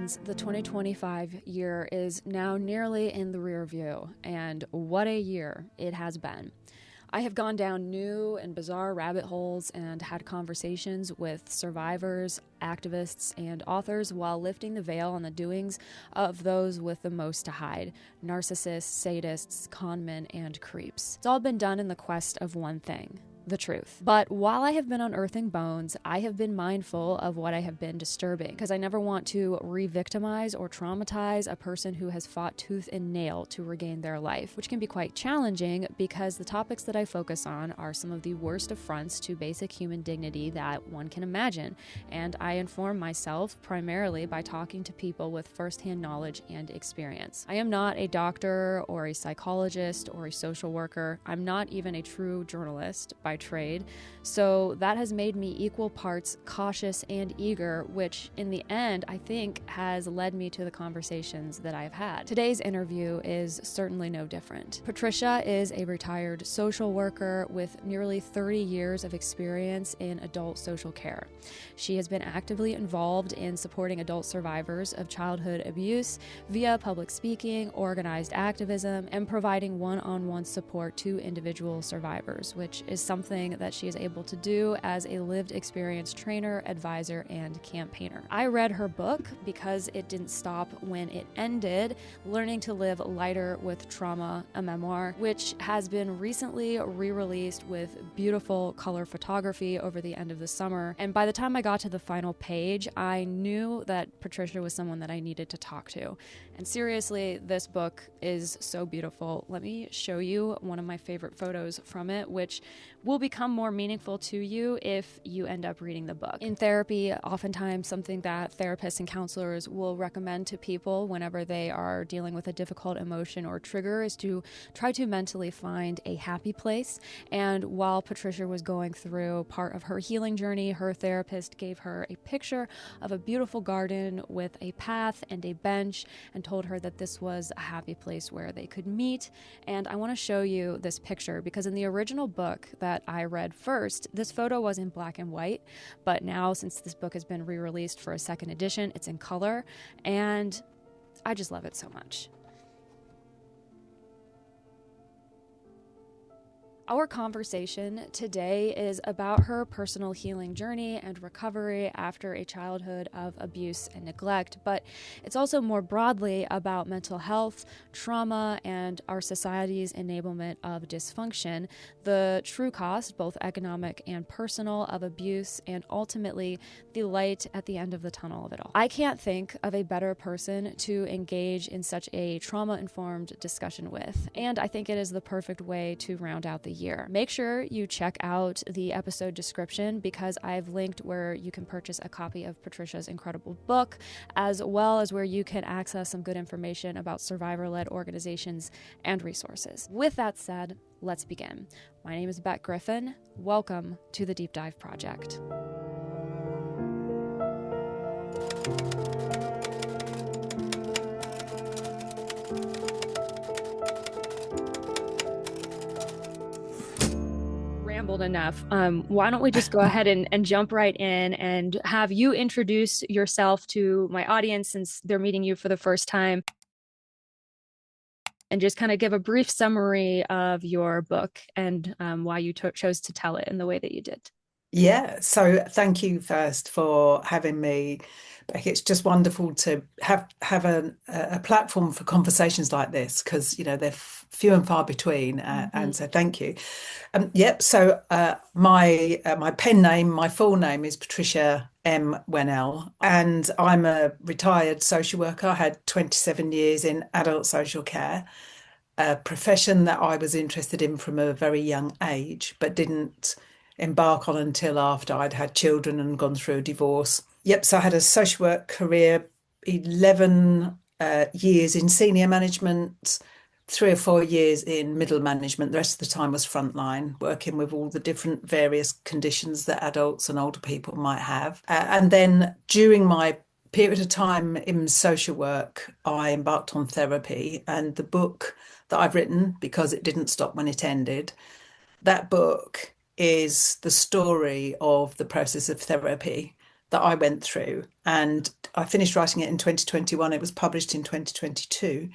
friends, the 2025 year is now nearly in the rear view, and what a year it has been. I have gone down new and bizarre rabbit holes and had conversations with survivors, activists, and authors while lifting the veil on the doings of those with the most to hide: narcissists, sadists, conmen, and creeps. It's all been done in the quest of one thing: the truth. But while I have been unearthing bones, I have been mindful of what I have been disturbing, because I never want to re-victimize or traumatize a person who has fought tooth and nail to regain their life, which can be quite challenging because the topics that I focus on are some of the worst affronts to basic human dignity that one can imagine, and I inform myself primarily by talking to people with firsthand knowledge and experience. I am not a doctor or a psychologist or a social worker. I'm not even a true journalist by trade, so that has made me equal parts cautious and eager, which in the end I think has led me to the conversations that I've had. Today's interview is certainly no different. Patricia is a retired social worker with nearly 30 years of experience in adult social care. She has been actively involved in supporting adult survivors of childhood abuse via public speaking, organized activism, and providing one-on-one support to individual survivors, which is something that she is able to do as a lived experience trainer, advisor, and campaigner. I read her book because it didn't stop when it ended, Learning to Live Lighter with Trauma, a memoir, which has been recently re-released with beautiful color photography over the end of the summer. And by the time I got to the final page, I knew that Patricia was someone that I needed to talk to. And seriously, this book is so beautiful. Let me show you one of my favorite photos from it, which will become more meaningful to you if you end up reading the book. In therapy, oftentimes something that therapists and counselors will recommend to people whenever they are dealing with a difficult emotion or trigger is to try to mentally find a happy place. And while Patricia was going through part of her healing journey, her therapist gave her a picture of a beautiful garden with a path and a bench and told her that this was a happy place where they could meet. And I want to show you this picture because in the original book that I read first, this photo was in black and white, but now since this book has been re-released for a second edition, it's in color, and I just love it so much. Our conversation today is about her personal healing journey and recovery after a childhood of abuse and neglect, but it's also more broadly about mental health, trauma, and our society's enablement of dysfunction, the true cost, both economic and personal, of abuse, and ultimately the light at the end of the tunnel of it all. I can't think of a better person to engage in such a trauma-informed discussion with, and I think it is the perfect way to round out the year. Make sure you check out the episode description because I've linked where you can purchase a copy of Patricia's incredible book, as well as where you can access some good information about survivor-led organizations and resources. With that said, let's begin. My name is Beck Griffin. Welcome to the Deep Dive Project. Rambled enough. Why don't we just go ahead and jump right in and have you introduce yourself to my audience since they're meeting you for the first time, and just kind of give a brief summary of your book and why you chose to tell it in the way that you did. Yeah, so thank you first for having me, Becky. It's just wonderful to have a platform for conversations like this because they're few and far between, and so thank you. So my pen name, my full name is Patricia M Wennell, and I'm a retired social worker. I had 27 years in adult social care, a profession that I was interested in from a very young age, but didn't embark on until after I'd had children and gone through a divorce. So I had a social work career, 11 years in senior management, 3 or 4 years in middle management. The rest of the time was frontline, working with all the different various conditions that adults and older people might have. And then during my period of time in social work, I embarked on therapy, and the book that I've written, because it didn't stop when it ended, that book is the story of the process of therapy that I went through. And I finished writing it in 2021. It was published in 2022.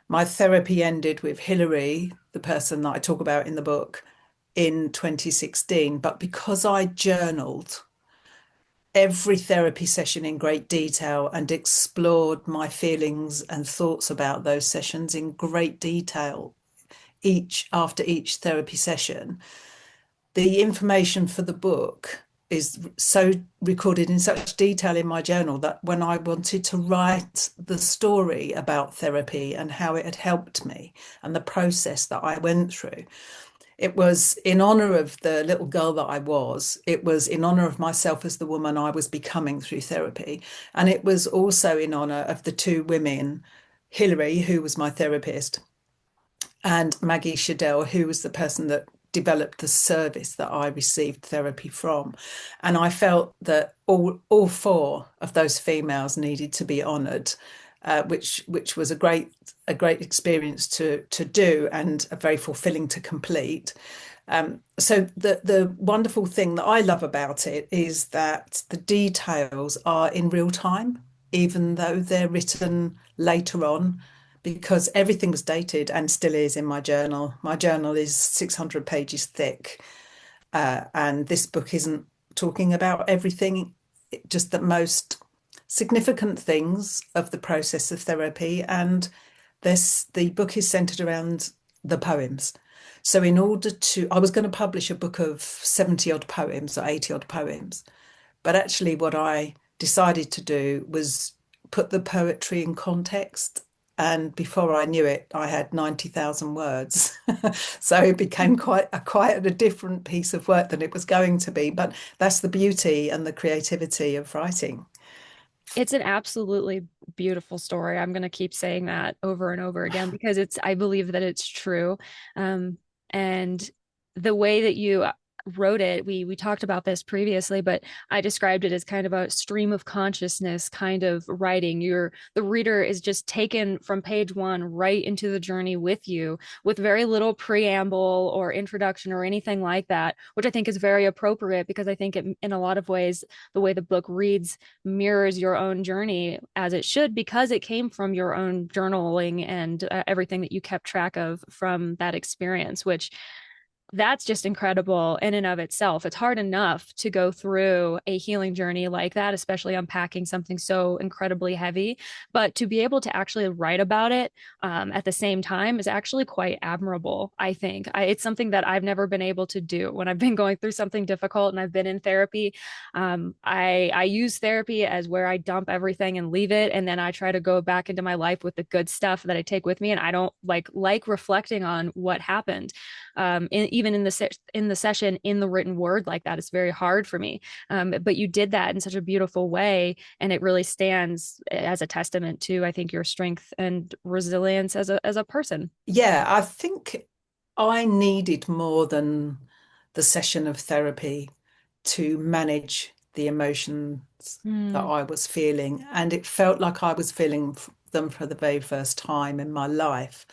My therapy ended with Hillary, the person that I talk about in the book, in 2016. But because I journaled every therapy session in great detail and explored my feelings and thoughts about those sessions in great detail, each after each therapy session, the information for the book is so recorded in such detail in my journal that when I wanted to write the story about therapy and how it had helped me and the process that I went through, it was in honor of the little girl that I was. It was in honor of myself as the woman I was becoming through therapy. And it was also in honor of the two women, Hilary, who was my therapist, and Maggie Shadell, who was the person that developed the service that I received therapy from. And I felt that all four of those females needed to be honoured, which was a great experience to do and a very fulfilling to complete. So the wonderful thing that I love about it is that the details are in real time, even though they're written later on, because everything was dated and still is in my journal. My journal is 600 pages thick, and this book isn't talking about everything, just the most significant things of the process of therapy. And the book is centered around the poems. So in order to, I was going to publish a book of 70 odd poems or 80 odd poems, but actually what I decided to do was put the poetry in context. And before I knew it, I had 90,000 words. So it became quite a different piece of work than it was going to be. But that's the beauty and the creativity of writing. It's an absolutely beautiful story. I'm going to keep saying that over and over again because I believe that it's true. Um, and the way that you wrote it, we talked about this previously, but I described it as kind of a stream of consciousness kind of writing. The reader is just taken from page one right into the journey with you with very little preamble or introduction or anything like that, which I think is very appropriate because I think in a lot of ways, the way the book reads mirrors your own journey as it should because it came from your own journaling and everything that you kept track of from that experience, which that's just incredible in and of itself. It's hard enough to go through a healing journey like that, especially unpacking something so incredibly heavy. But to be able to actually write about it at the same time is actually quite admirable, I think. It's something that I've never been able to do when I've been going through something difficult and I've been in therapy. I use therapy as where I dump everything and leave it. And then I try to go back into my life with the good stuff that I take with me. And I don't like reflecting on what happened even in the session in the written word like that. It's very hard for me, but you did that in such a beautiful way, and it really stands as a testament to, I think, your strength and resilience as a person. Yeah, I think I needed more than the session of therapy to manage the emotions that Mm, I was feeling. And it felt like I was feeling them for the very first time in my life.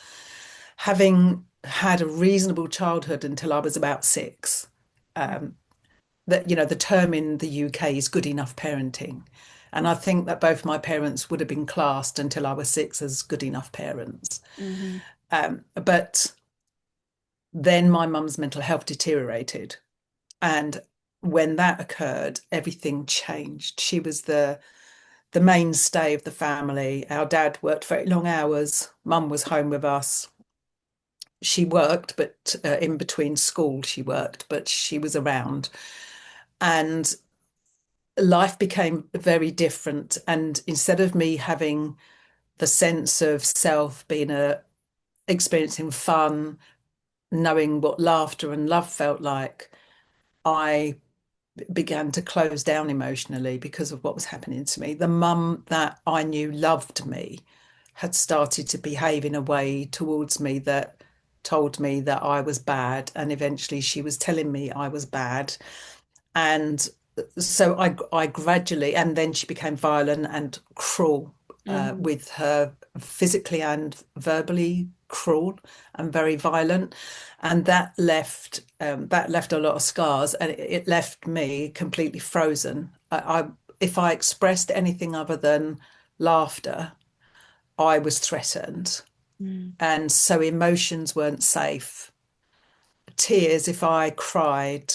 Having had a reasonable childhood until I was about six, um, that, the term in the UK is good enough parenting. And I think that both my parents would have been classed until I was six as good enough parents. mm-hmm, But then my mum's mental health deteriorated. And when that occurred, everything changed. She was the mainstay of the family. Our dad worked very long hours. Mum was home with us. She worked, but in between school, she worked, but she was around. And life became very different. And instead of me having the sense of self being experiencing fun, knowing what laughter and love felt like, I began to close down emotionally because of what was happening to me. The mum that I knew loved me had started to behave in a way towards me that told me that I was bad. And eventually she was telling me I was bad. And so I gradually, and then she became violent and cruel, mm-hmm. with her physically and verbally cruel and very violent, and that left a lot of scars, and it left me completely frozen. if I expressed anything other than laughter, I was threatened. Mm. And so emotions weren't safe. Tears, if I cried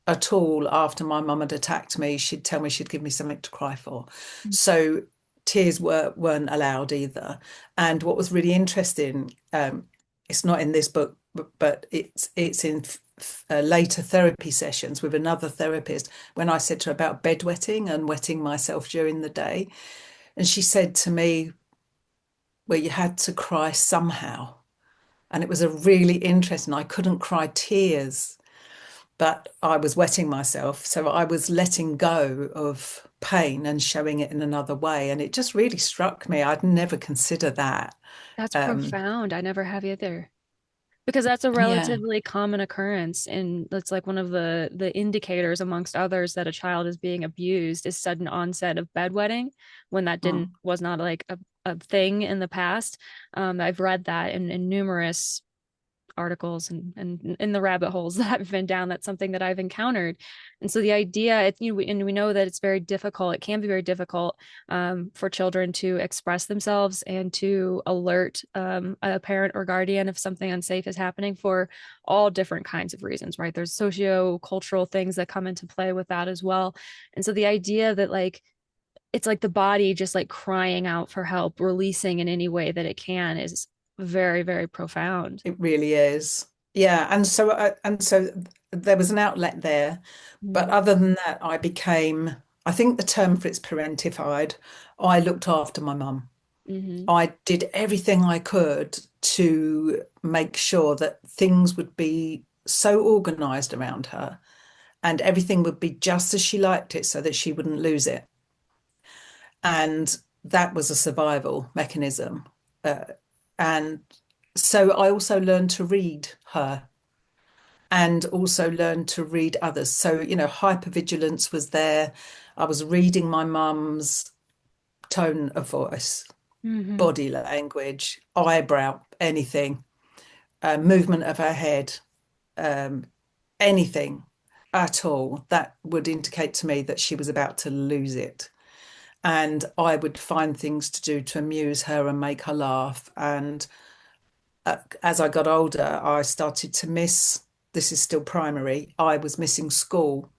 at all after my mum had attacked me, she'd tell me she'd give me something to cry for. So tears weren't allowed either. And what was really interesting, it's not in this book, but it's in later therapy sessions with another therapist when I said to her about bedwetting and wetting myself during the day. And she said to me, well, you had to cry somehow. And it was a really interesting, I couldn't cry tears, but I was wetting myself. So I was letting go of pain and showing it in another way. And it just really struck me. I'd never considered that. That's Um, profound. I never have either. Because that's a yeah. relatively common occurrence, and that's like one of the indicators amongst others that a child is being abused is sudden onset of bedwetting when that didn't Mm. was not like a thing in the past. I've read that in numerous articles and in the rabbit holes that I've been down. That's something that I've encountered. And so the idea, and we know that it's very difficult. It can be very difficult for children to express themselves and to alert a parent or guardian if something unsafe is happening for all different kinds of reasons, right? There's socio-cultural things that come into play with that as well. And so the idea that like it's like the body just like crying out for help, releasing in any way that it can is very, very profound. It really is. Yeah. And so there was an outlet there. But Mm. other than that, I think the term for it's parentified. I looked after my mum. Mm-hmm. I did everything I could to make sure that things would be so organized around her and everything would be just as she liked it so that she wouldn't lose it. And that was a survival mechanism. Uh, and so I also learned to read her and also learned to read others. So, hypervigilance was there. I was reading my mum's tone of voice, Mm-hmm. body language, eyebrow, anything, movement of her head, um, anything at all that would indicate to me that she was about to lose it. And I would find things to do to amuse her and make her laugh. And as I got older, I started to miss, this is still primary, I was missing school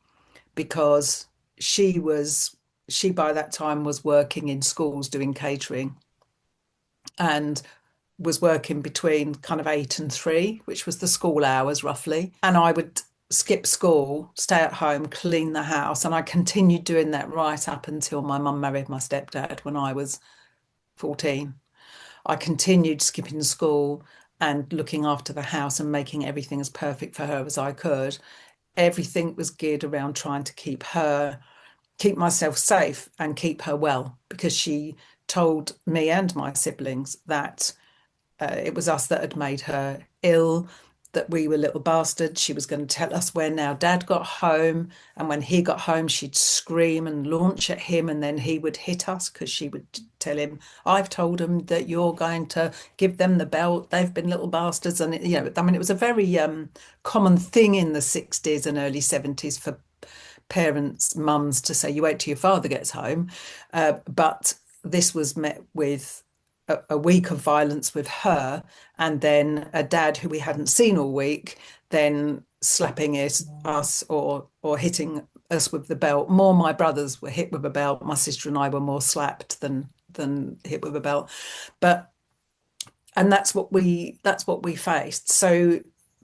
because she was, she by that time was working in schools doing catering and was working between kind of 8 and 3, which was the school hours roughly. And I would skip school, stay at home, clean the house. And I continued doing that right up until my mum married my stepdad when I was 14. I continued skipping school and looking after the house and making everything as perfect for her as I could. Everything was geared around trying to keep myself safe and keep her well because she told me and my siblings that it was us that had made her ill, that we were little bastards. She was going to tell us when our dad got home. And when he got home, she'd scream and launch at him. And then he would hit us because she would tell him, I've told them that you're going to give them the belt. They've been little bastards. And, I mean, it was a very common thing in the 60s and early 70s for parents, mums to say, you wait till your father gets home. But this was met with a week of violence with her, and then a dad who we hadn't seen all week, then slapping us or hitting us with the belt. More my brothers were hit with a belt. My sister and I were more slapped than hit with a belt. But and that's what we faced. So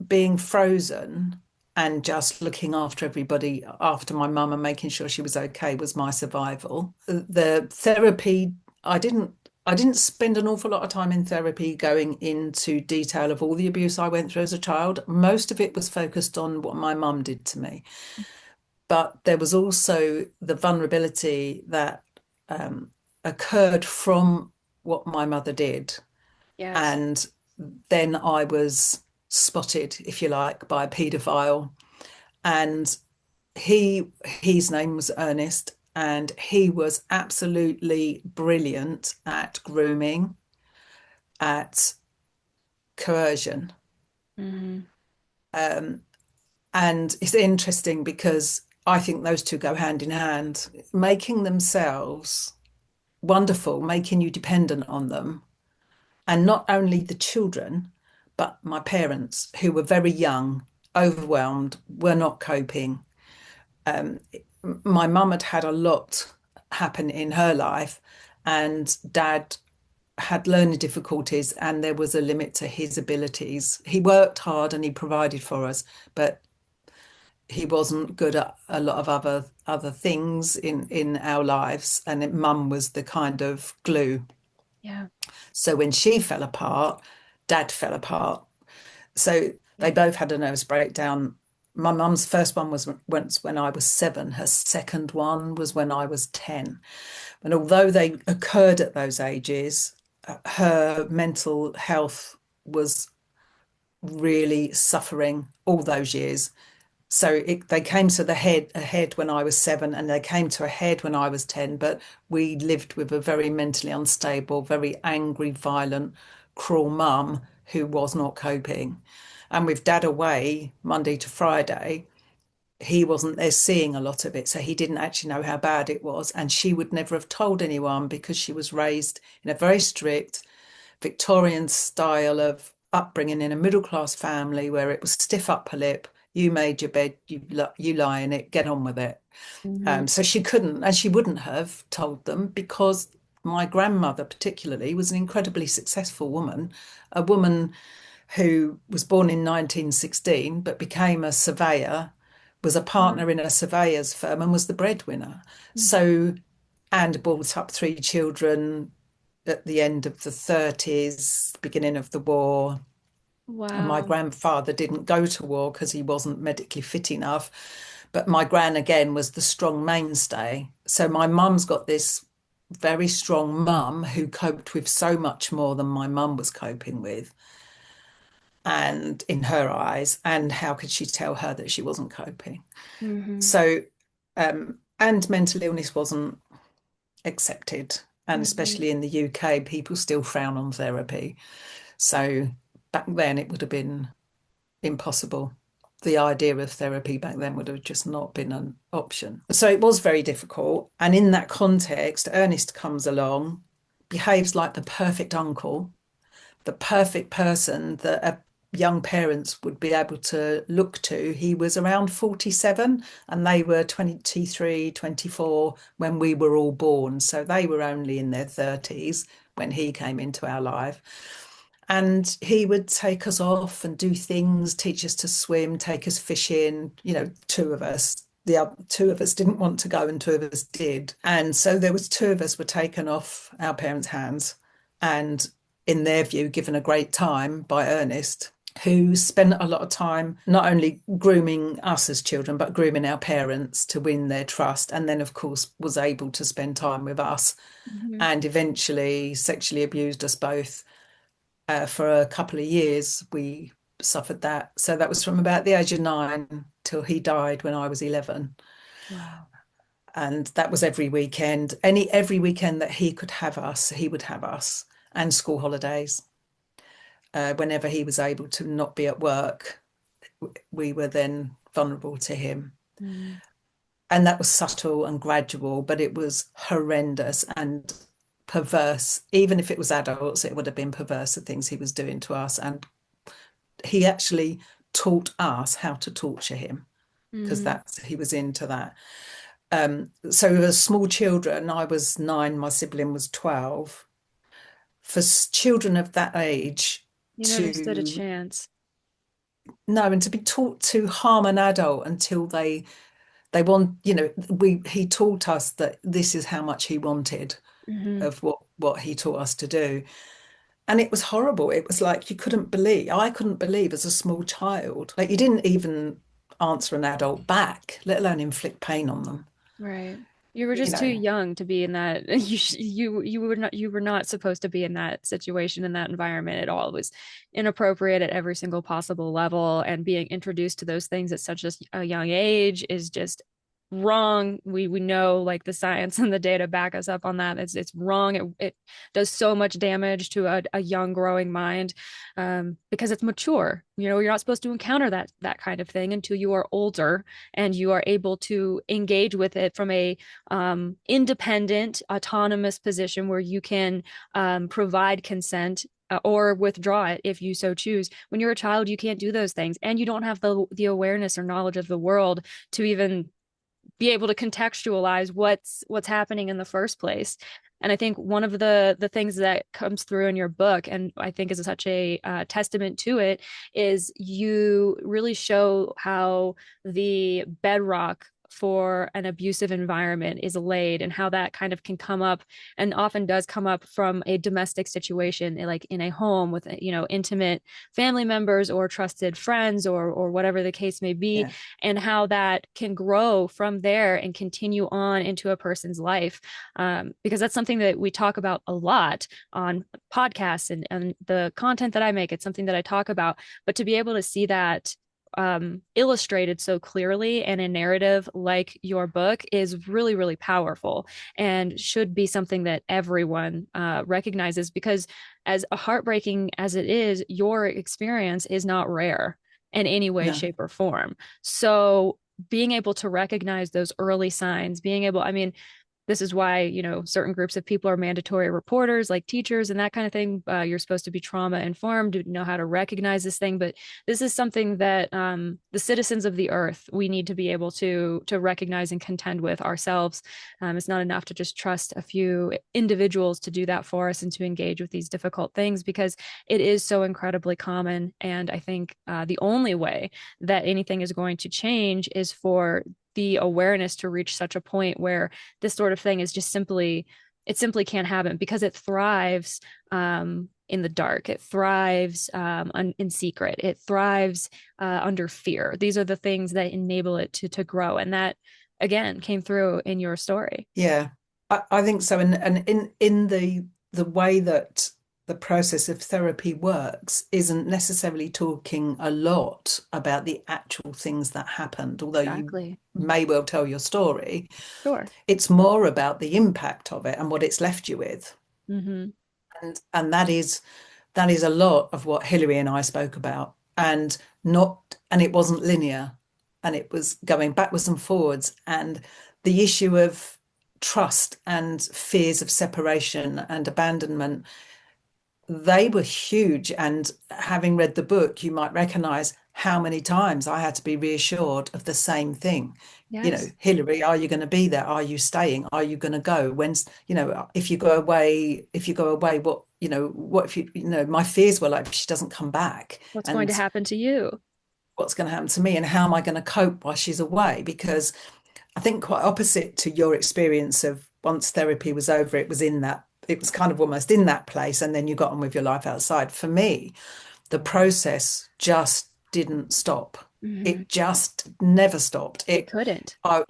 being frozen and just looking after everybody after my mum and making sure she was okay was my survival. The therapy, I didn't I didn't spend an awful lot of time in therapy going into detail of all the abuse I went through as a child. Most of it was focused on what my mum did to me. But there was also the vulnerability that um, occurred from what my mother did. Yes. And then I was spotted, if you like, by a paedophile. And his name was Ernest, and he was absolutely brilliant at grooming, at coercion. Mm-hmm. And it's interesting because I think those two go hand in hand, making themselves wonderful, making you dependent on them. And not only the children, but my parents, who were very young, overwhelmed, were not coping. Um, my mum had had a lot happen in her life, and dad had learning difficulties, and there was a limit to his abilities. He worked hard and he provided for us, but he wasn't good at a lot of other things in our lives, and mum was the kind of glue. Yeah. So when she fell apart, dad fell apart. So they Yeah. both had a nervous breakdown. My mum's first one was once when I was 7. Her second one was when I was 10. And although they occurred at those ages, her mental health was really suffering all those years. So they came to the head ahead when I was 7, and they came to a head when I was 10. But we lived with a very mentally unstable, very angry, violent, cruel mum who was not coping. And with dad away Monday to Friday, he wasn't there seeing a lot of it. So he didn't actually know how bad it was. And she would never have told anyone because she was raised in a very strict Victorian style of upbringing in a middle class family where it was stiff upper lip. You made your bed, you lie in it, get on with it. Hmm. So she couldn't, and she wouldn't have told them because my grandmother, particularly, was an incredibly successful woman, a woman who was born in 1916 but became a surveyor, was a Wow. partner in a surveyor's firm, and was the breadwinner. So, and brought up 3 children at the end of the 30s, beginning of the war. And my Wow. grandfather didn't go to war because he wasn't medically fit enough. But my gran again was the strong mainstay. So my mum's got this very strong mum who coped with so much more than my mum was coping with. And in her eyes, and how could she tell her that she wasn't coping? Hmm. So, and mental illness wasn't accepted. And Hmm. especially in the UK, people still frown on therapy. So back then it would have been impossible. The idea of therapy back then would have just not been an option. So it was very difficult. And in that context, Ernest comes along, behaves like the perfect uncle, the perfect person that young parents would be able to look to. He was around 47 and they were 23, 24 when we were all born. So they were only in their 30s when he came into our life. And he would take us off and do things, teach us to swim, take us fishing, 2 of us. The other 2 of us didn't want to go and 2 of us did. And so there was 2 of us were taken off our parents' hands and, in their view, given a great time by Ernest, who spent a lot of time not only grooming us as children, but grooming our parents to win their trust. And then, of course, was able to spend time with us Hmm. and eventually sexually abused us both. For a couple of years, we suffered that. So that was from about the age of 9 till he died when I was 11. Wow. And that was every weekend. Every weekend that he could have us, he would have us, and school holidays. Whenever he was able to not be at work, we were then vulnerable to him. Mm. And that was subtle and gradual, but it was horrendous and perverse. Even if it was adults, it would have been perverse, the things he was doing to us. And he actually taught us how to torture him because Mm. that's he was into that. So as small children, I was 9, my sibling was 12. For children of that age You never stood a to chance. know and to be taught to harm an adult until they want, he taught us that this is how much he wanted Hmm. of what he taught us to do. And it was horrible. It was like I couldn't believe as a small child, like you didn't even answer an adult back, let alone inflict pain on them. Right. You were You just too know, young to be in that. You were not supposed to be in that situation, in that environment at all. It was inappropriate at every single possible level, and being introduced to those things at such a young age is just wrong. We know like the science and the data back us up on that. It's wrong. It does so much damage to a young growing mind, because it's mature. You know, you're not supposed to encounter that kind of thing until you are older and you are able to engage with it from a independent, autonomous position where you can provide consent, or withdraw it if you so choose. When you're a child, you can't do those things, and you don't have the awareness or knowledge of the world to even be able to contextualize what's happening in the first place. And I think one of the things that comes through in your book, and I think is such a testament to it, is you really show how the bedrock for an abusive environment is laid, and how that kind of can come up, and often does come up, from a domestic situation, like in a home with, you know, intimate family members or trusted friends, or whatever the case may be, Yeah. and how that can grow from there and continue on into a person's life. Because that's something that we talk about a lot on podcasts, and the content that I make. It's something that I talk about, but to be able to see that illustrated so clearly in a narrative like your book is really, really powerful, and should be something that everyone recognizes, because as heartbreaking as it is, your experience is not rare in any way, No. shape, or form. So being able to recognize those early signs, being able, I mean, this is why, you know, certain groups of people are mandatory reporters, like teachers and that kind of thing. You're supposed to be trauma informed, to know how to recognize this thing. But this is something that the citizens of the earth, we need to be able to recognize and contend with ourselves. It's not enough to just trust a few individuals to do that for us and to engage with these difficult things, because it is so incredibly common. And I think the only way that anything is going to change is for the awareness to reach such a point where this sort of thing is just simply, it simply can't happen, because it thrives in the dark. It thrives in secret. It thrives under fear. These are the things that enable it to grow, and that again came through in your story. Yeah, I think so. And in the way that the process of therapy works isn't necessarily talking a lot about the actual things that happened, although you Exactly. may well tell your story. Sure. It's more about the impact of it and what it's left you with. Mm-hmm. And that is a lot of what Hilary and I spoke about. And it wasn't linear, and it was going backwards and forwards. And the issue of trust and fears of separation and abandonment, they were huge. And having read the book, you might recognize how many times I had to be reassured of the same thing. You know, Yes. Hillary, are you going to be there? Are you staying? Are you going to go? When's, you know, if you go away, what, you know, what if you know, my fears were like, if she doesn't come back, What's going to and happen to you? what's going to happen to me, and how am I going to cope while she's away? Because I think quite opposite to your experience of once therapy was over, it was kind of almost in that place, and then you got on with your life outside. For me, the process just didn't stop. Mm-hmm. It just never stopped. It couldn't. I,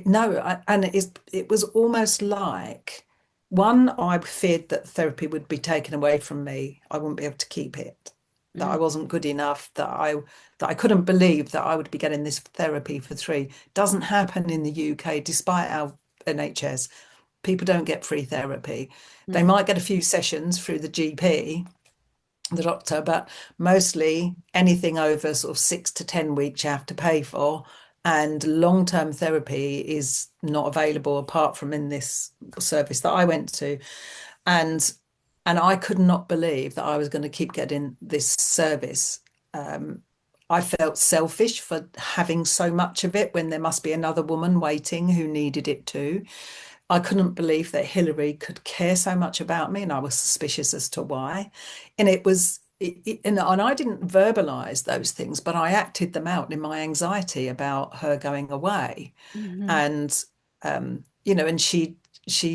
no, and it was almost like one, I feared that therapy would be taken away from me. I wouldn't be able to keep it, that I Mm-hmm. wasn't good enough, that I couldn't believe that I would be getting this therapy for 3. Doesn't happen in the UK, despite our NHS. People don't get free therapy. They Mm-hmm. might get a few sessions through the GP, the doctor, but mostly anything over sort of 6 to 10 weeks you have to pay for. And long-term therapy is not available apart from in this service that I went to. And I could not believe that I was going to keep getting this service. Um, I felt selfish for having so much of it when there must be another woman waiting who needed it too. I couldn't believe that Hillary could care so much about me, and I was suspicious as to why. And and I didn't verbalize those things, but I acted them out in my anxiety about her going away. Mm-hmm. And you know, and she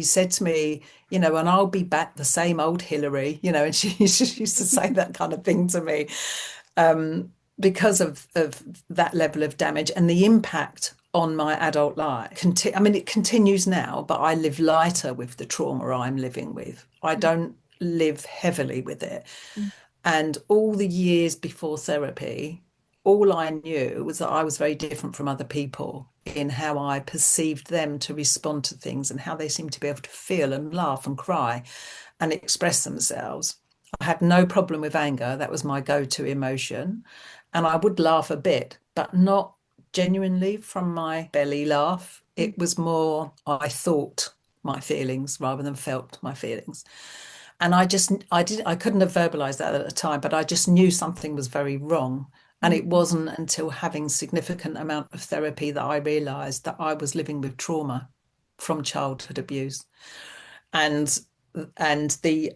said to me, you know, and I'll be back the same old Hillary, you know, and she used to say that kind of thing to me, because of that level of damage and the impact on my adult life. I mean, it continues now, but I live lighter with the trauma I'm living with. I don't live heavily with it. And all the years before therapy, all I knew was that I was very different from other people. in how I perceived them to respond to things and how they seemed to be able to feel and laugh and cry and express themselves. I had no problem with anger. That was my go-to emotion. And I would laugh a bit, but not genuinely from my belly laugh. It was more, I thought my feelings rather than felt my feelings. And I couldn't have verbalized that at the time, but I just knew something was very wrong. And it Mm-hmm. wasn't until having significant amount of therapy that I realized that I was living with trauma from childhood abuse. And the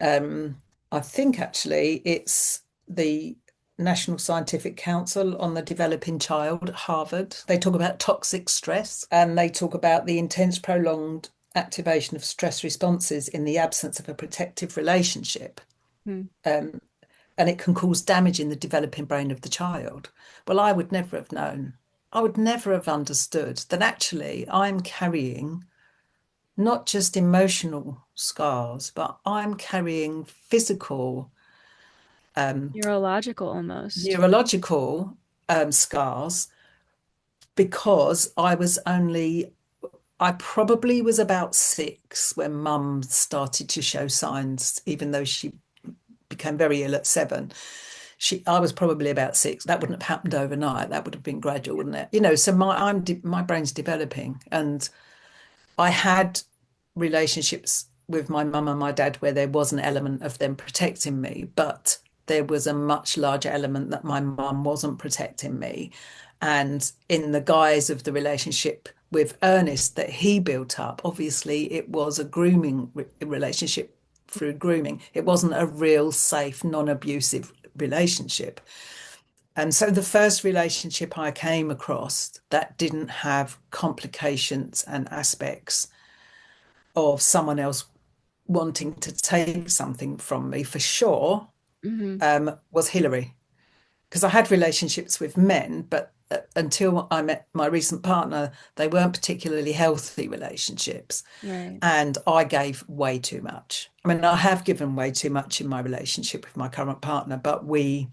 I think actually it's the National Scientific Council on the Developing Child at Harvard. They talk about toxic stress and they talk about the intense, prolonged activation of stress responses in the absence of a protective relationship. Um, and it can cause damage in the developing brain of the child. Well, I would never have known. I would never have understood that actually I'm carrying not just emotional scars, but I'm carrying physical, Neurological almost. neurological scars because I probably was about 6 when mum started to show signs, even though she became very ill at 7. I was probably about 6. That wouldn't have happened overnight. That would have been gradual, wouldn't it? So my brain's developing, and I had relationships with my mum and my dad where there was an element of them protecting me, but there was a much larger element that my mum wasn't protecting me. And in the guise of the relationship with Ernest that he built up, obviously it was a grooming relationship through grooming. It wasn't a real safe, non-abusive relationship. And so the first relationship I came across that didn't have complications and aspects of someone else wanting to take something from me for sure Mm-hmm. was Hillary. Because I had relationships with men, but until I met my recent partner, they weren't particularly healthy relationships. Right. And I gave way too much. I mean, I have given way too much in my relationship with my current partner, but we've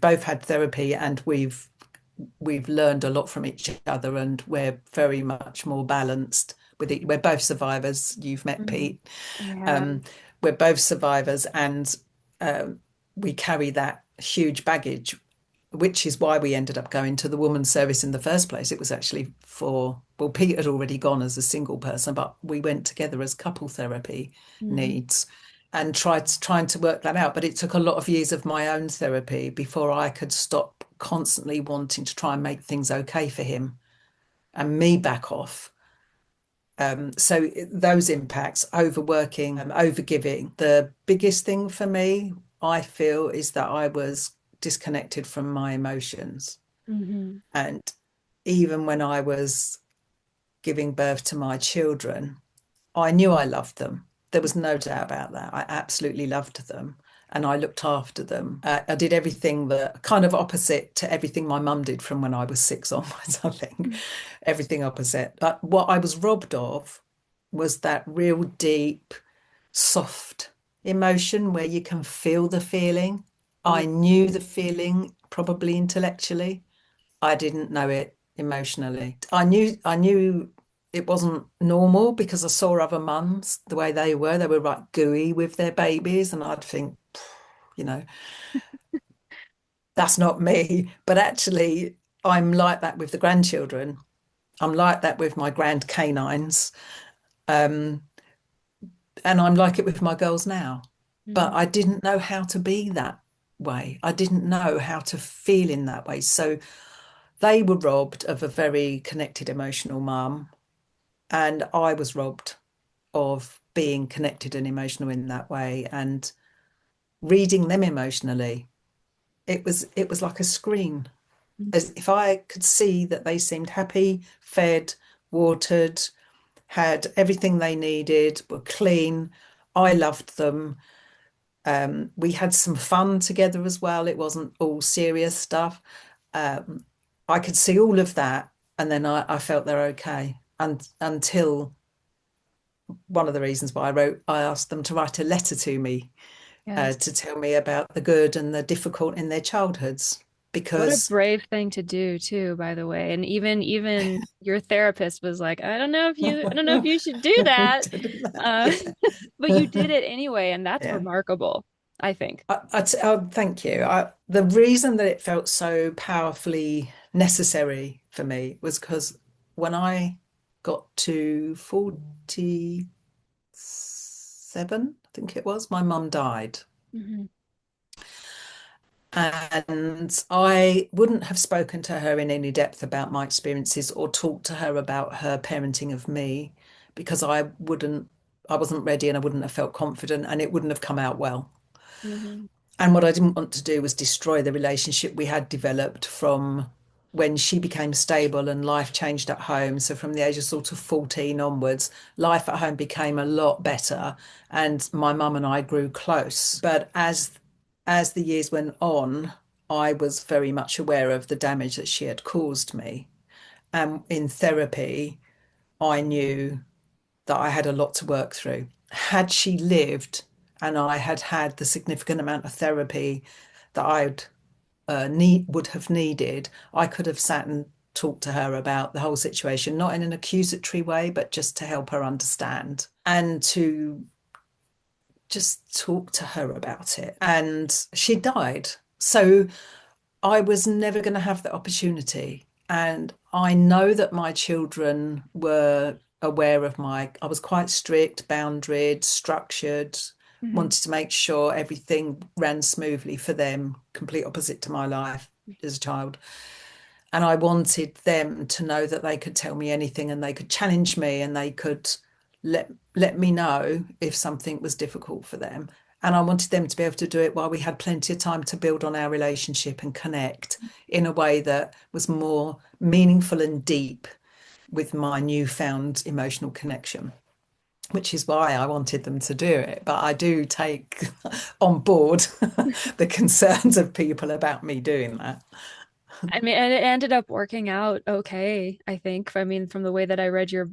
both had therapy and we've learned a lot from each other, and we're very much more balanced with it. We're both survivors. You've met Mm-hmm. Pete. I have. Um, we're both survivors, and we carry that huge baggage, which is why we ended up going to the woman's service in the first place. It was actually well, Pete had already gone as a single person, but we went together as couple therapy Mm-hmm. needs and trying to work that out. But it took a lot of years of my own therapy before I could stop constantly wanting to try and make things okay for him and me back off. So those impacts, overworking, overgiving. The biggest thing for me, I feel, is that I was disconnected from my emotions. Mm-hmm. And even when I was giving birth to my children, I knew I loved them. There was no doubt about that. I absolutely loved them and I looked after them. I did everything that kind of opposite to everything my mum did from when I was 6 onwards, I think. Everything opposite. But what I was robbed of was that real deep, soft emotion where you can feel the feeling. I knew the feeling probably intellectually. I didn't know it emotionally. I knew it wasn't normal because I saw other mums the way they were. They were like gooey with their babies, and I'd think, you know, that's not me. But actually, I'm like that with the grandchildren. I'm like that with my grand canines. Um, and I'm like it with my girls now. But Mm-hmm. I didn't know how to be that way. I didn't know how to feel in that way. So they were robbed of a very connected, emotional mum, and I was robbed of being connected and emotional in that way and reading them emotionally. It was like a screen. As if I could see that they seemed happy, fed, watered, had everything they needed, were clean. I loved them. We had some fun together as well. It wasn't all serious stuff. Um, I could see all of that, and then I felt they're okay. And until one of the reasons why I asked them to write a letter to me Yes. to tell me about the good and the difficult in their childhoods, What a because brave thing to do too, by the way. And even your therapist was like, I don't know if you should do that. Uh, yeah. but you did it anyway, and that's Yeah. remarkable, I think. Thank you. The reason that it felt so powerfully necessary for me was because when I got to 47, I think it was, my mum died. Hmm. And I wouldn't have spoken to her in any depth about my experiences or talked to her about her parenting of me because I wasn't ready and I wouldn't have felt confident and it wouldn't have come out well. Hmm. And what I didn't want to do was destroy the relationship we had developed from when she became stable and life changed at home. So from the age of sort of 14 onwards, life at home became a lot better and my mum and I grew close. But as the years went on, I was very much aware of the damage that she had caused me. And in therapy, I knew that I had a lot to work through. Had she lived and I had had the significant amount of therapy that I'd would have needed, I could have sat and talked to her about the whole situation, not in an accusatory way, but just to help her understand and to just talk to her about it. And she died. So I was never going to have the opportunity. And I know that my children were aware of I was quite strict, boundaried, structured, Hmm. wanted to make sure everything ran smoothly for them, complete opposite to my life as a child. And I wanted them to know that they could tell me anything and they could challenge me and they could let me know if something was difficult for them. And I wanted them to be able to do it while we had plenty of time to build on our relationship and connect in a way that was more meaningful and deep with my newfound emotional connection, which is why I wanted them to do it. But I do take on board the concerns of people about me doing that. I mean, and it ended up working out okay, I think. I mean, from the way that I read your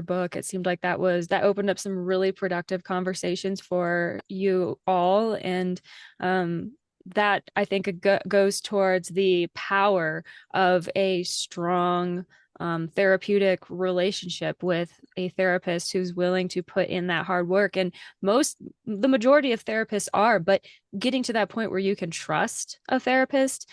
book, it seemed like that opened up some really productive conversations for you all, and that I think it goes towards the power of a strong therapeutic relationship with a therapist who's willing to put in that hard work. And the majority of therapists are, but getting to that point where you can trust a therapist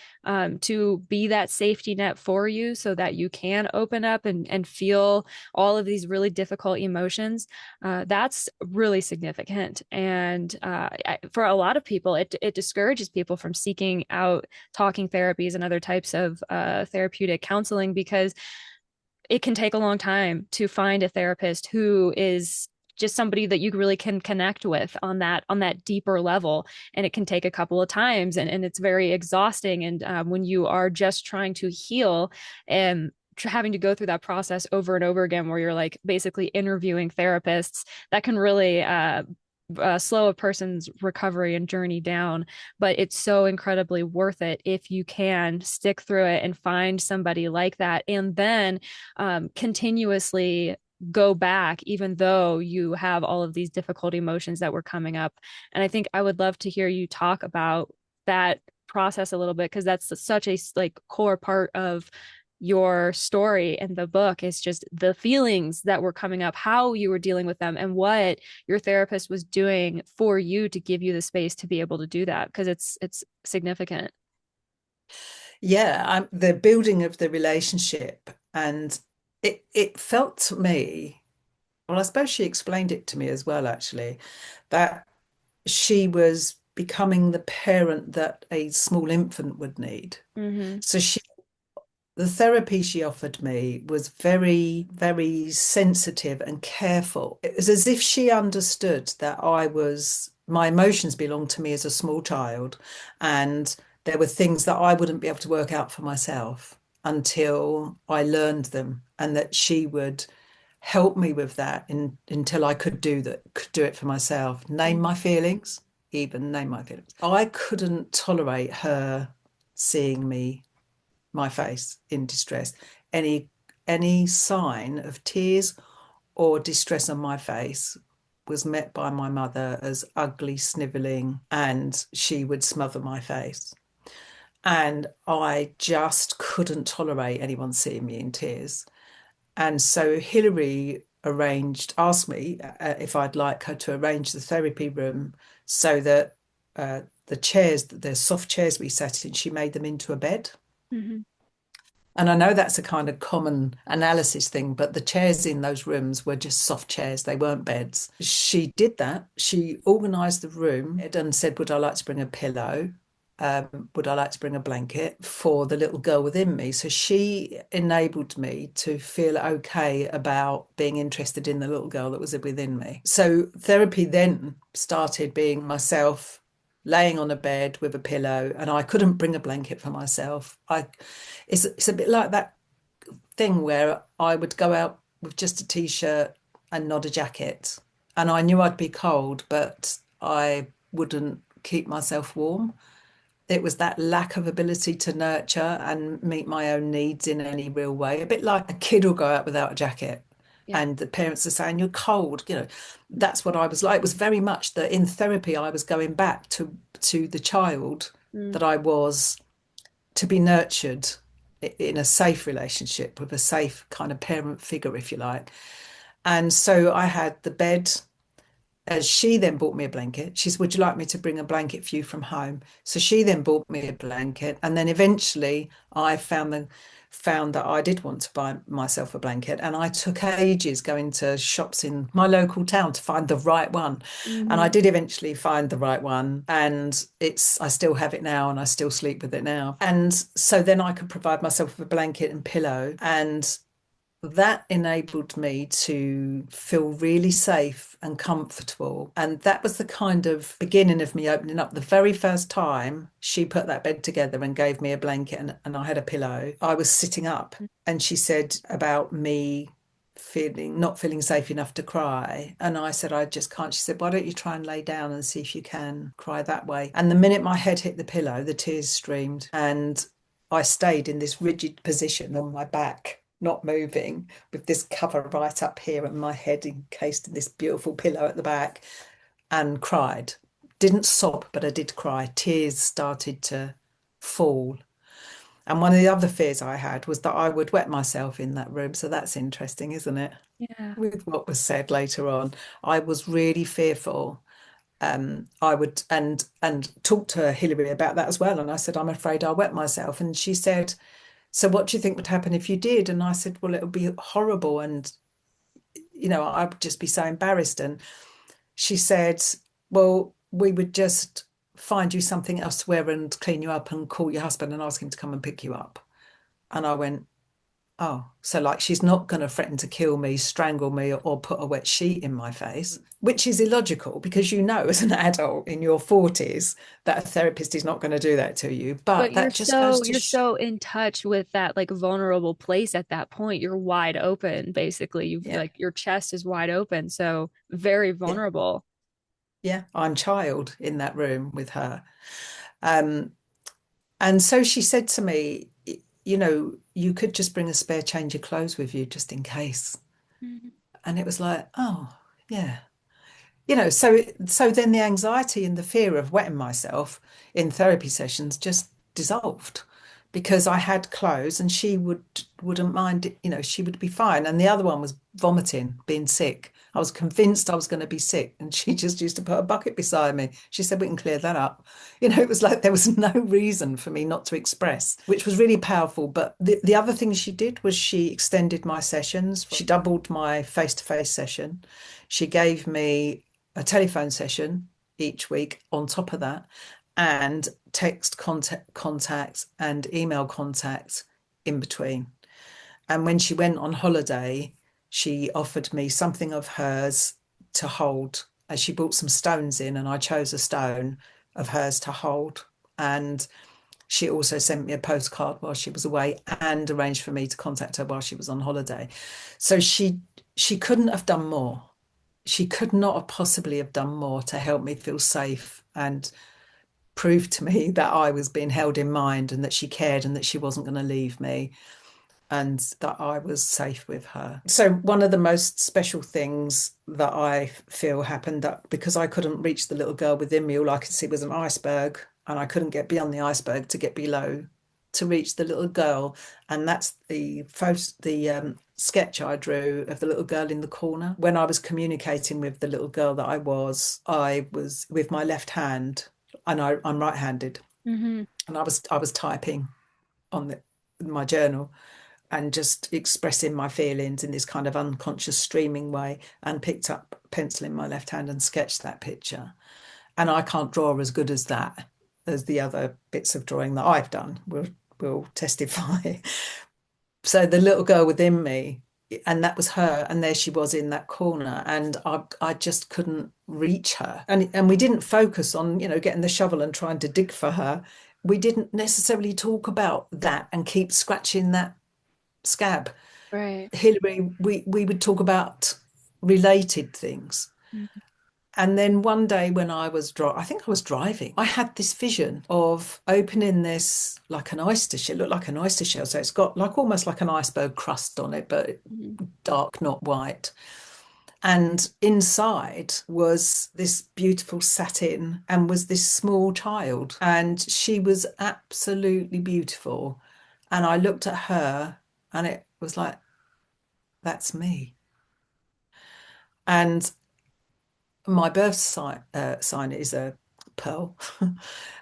to be that safety net for you so that you can open up and feel all of these really difficult emotions, that's really significant. And for a lot of people, it discourages people from seeking out talking therapies and other types of therapeutic counseling because it can take a long time to find a therapist who is just somebody that you really can connect with on that deeper level, and it can take a couple of times, and it's very exhausting. And when you are just trying to heal and having to go through that process over and over again where you're like basically interviewing therapists, that can really slow a person's recovery and journey down. But it's so incredibly worth it if you can stick through it and find somebody like that, and then continuously go back, even though you have all of these difficult emotions that were coming up. And I think I would love to hear you talk about that process a little bit, because that's such a like core part of your story and the book is just the feelings that were coming up, how you were dealing with them, and what your therapist was doing for you to give you the space to be able to do that, because it's significant. Yeah, the building of the relationship, and it felt to me, well, I suppose she explained it to me as well, actually, that she was becoming the parent that a small infant would need. Mm-hmm. So the therapy she offered me was very, very sensitive and careful. It was as if she understood that my emotions belonged to me as a small child, and there were things that I wouldn't be able to work out for myself until I learned them, and that she would help me with that until I could do it for myself. Name my feelings. I couldn't tolerate her seeing my face in distress. Any any sign of tears or distress on my face was met by my mother as ugly snivelling, and she would smother my face. And I just couldn't tolerate anyone seeing me in tears. And so Hilary asked me if I'd like her to arrange the therapy room so that the soft chairs we sat in, she made them into a bed. Hmm. And I know that's a kind of common analysis thing, but the chairs in those rooms were just soft chairs. They weren't beds. She did that. She organised the room and said, would I like to bring a pillow? Would I like to bring a blanket for the little girl within me? So she enabled me to feel okay about being interested in the little girl that was within me. So therapy then started being myself laying on a bed with a pillow, and I couldn't bring a blanket for myself. It's a bit like that thing where I would go out with just a t-shirt and not a jacket, and I knew I'd be cold, but I wouldn't keep myself warm. It was that lack of ability to nurture and meet my own needs in any real way. A bit like a kid will go out without a jacket Yeah. and the parents are saying, you're cold. That's what I was like. It was very much that in therapy, I was going back to the child Mm. that I was to be nurtured in a safe relationship with a safe kind of parent figure, if you like. And so I had the bed. As she then bought me a blanket. She said, would you like me to bring a blanket for you from home? So she then bought me a blanket. And then eventually I found that I did want to buy myself a blanket. And I took ages going to shops in my local town to find the right one. And I Hmm. did eventually find the right one. And I still have it now and I still sleep with it now. And so then I could provide myself with a blanket and pillow. And that enabled me to feel really safe and comfortable. And that was the kind of beginning of me opening up. The very first time she put that bed together and gave me a blanket and I had a pillow, I was sitting up and she said about me not feeling safe enough to cry. And I said, I just can't. She said, why don't you try and lay down and see if you can cry that way? And the minute my head hit the pillow, the tears streamed. And I stayed in this rigid position on my back, not moving, with this cover right up here and my head encased in this beautiful pillow at the back, and cried. Didn't sob, but I did cry. Tears started to fall. And one of the other fears I had was that I would wet myself in that room. So that's interesting, isn't it? Yeah. With what was said later on, I was really fearful. I would and talk to Hilary about that as well. And I said, I'm afraid I'll wet myself. And she said, so what do you think would happen if you did? And I said, well, it would be horrible. And, I would just be so embarrassed. And she said, well, we would just find you something else to wear and clean you up and call your husband and ask him to come and pick you up. And I went, oh, so like she's not going to threaten to kill me, strangle me, or put a wet sheet in my face, which is illogical because as an adult in your 40s that a therapist is not going to do that to you. But But that just goes to you're so in touch with that like vulnerable place at that point. You're wide open, basically. You've yeah, like your chest is wide open, so very yeah, vulnerable. yeah. I'm child in that room with her. Um, and so she said to me, you could just bring a spare change of clothes with you just in case. Mhm. And it was like, oh, yeah. So then the anxiety and the fear of wetting myself in therapy sessions just dissolved because I had clothes and she wouldn't mind it, she would be fine. And the other one was vomiting, being sick. I was convinced I was going to be sick and she just used to put a bucket beside me. She said, we can clear that up. It was like there was no reason for me not to express, which was really powerful. But the other thing she did was she extended my sessions. She doubled my face-to-face session. She gave me a telephone session each week on top of that, and text contacts and email contacts in between. And when she went on holiday, she offered me something of hers to hold as she brought some stones in, and I chose a stone of hers to hold. And she also sent me a postcard while she was away and arranged for me to contact her while she was on holiday. So she couldn't have done more. She could not have possibly have done more to help me feel safe and prove to me that I was being held in mind and that she cared and that she wasn't going to leave me and that I was safe with her. So one of the most special things that I feel happened, that because I couldn't reach the little girl within me, all I could see was an iceberg and I couldn't get beyond the iceberg to get below to reach the little girl. And that's the sketch I drew of the little girl in the corner. When I was communicating with the little girl that I was with my left hand, and I'm right-handed, Mm-hmm. and I was typing on my journal and just expressing my feelings in this kind of unconscious streaming way, and picked up a pencil in my left hand and sketched that picture. And I can't draw as good as that as the other bits of drawing that I've done will testify. So the little girl within me, and that was her, and there she was in that corner, and I just couldn't reach her. And we didn't focus on, getting the shovel and trying to dig for her. We didn't necessarily talk about that and keep scratching that scab. Right. Hillary, we would talk about related things. Mhm. And then one day when I think I was driving, I had this vision of opening this like an oyster shell, looked like an oyster shell. So it's got like almost like an iceberg crust on it, but Mhm. dark, not white. And inside was this beautiful satin and was this small child. And she was absolutely beautiful. And I looked at her and it was like, that's me. And my sign is a pearl.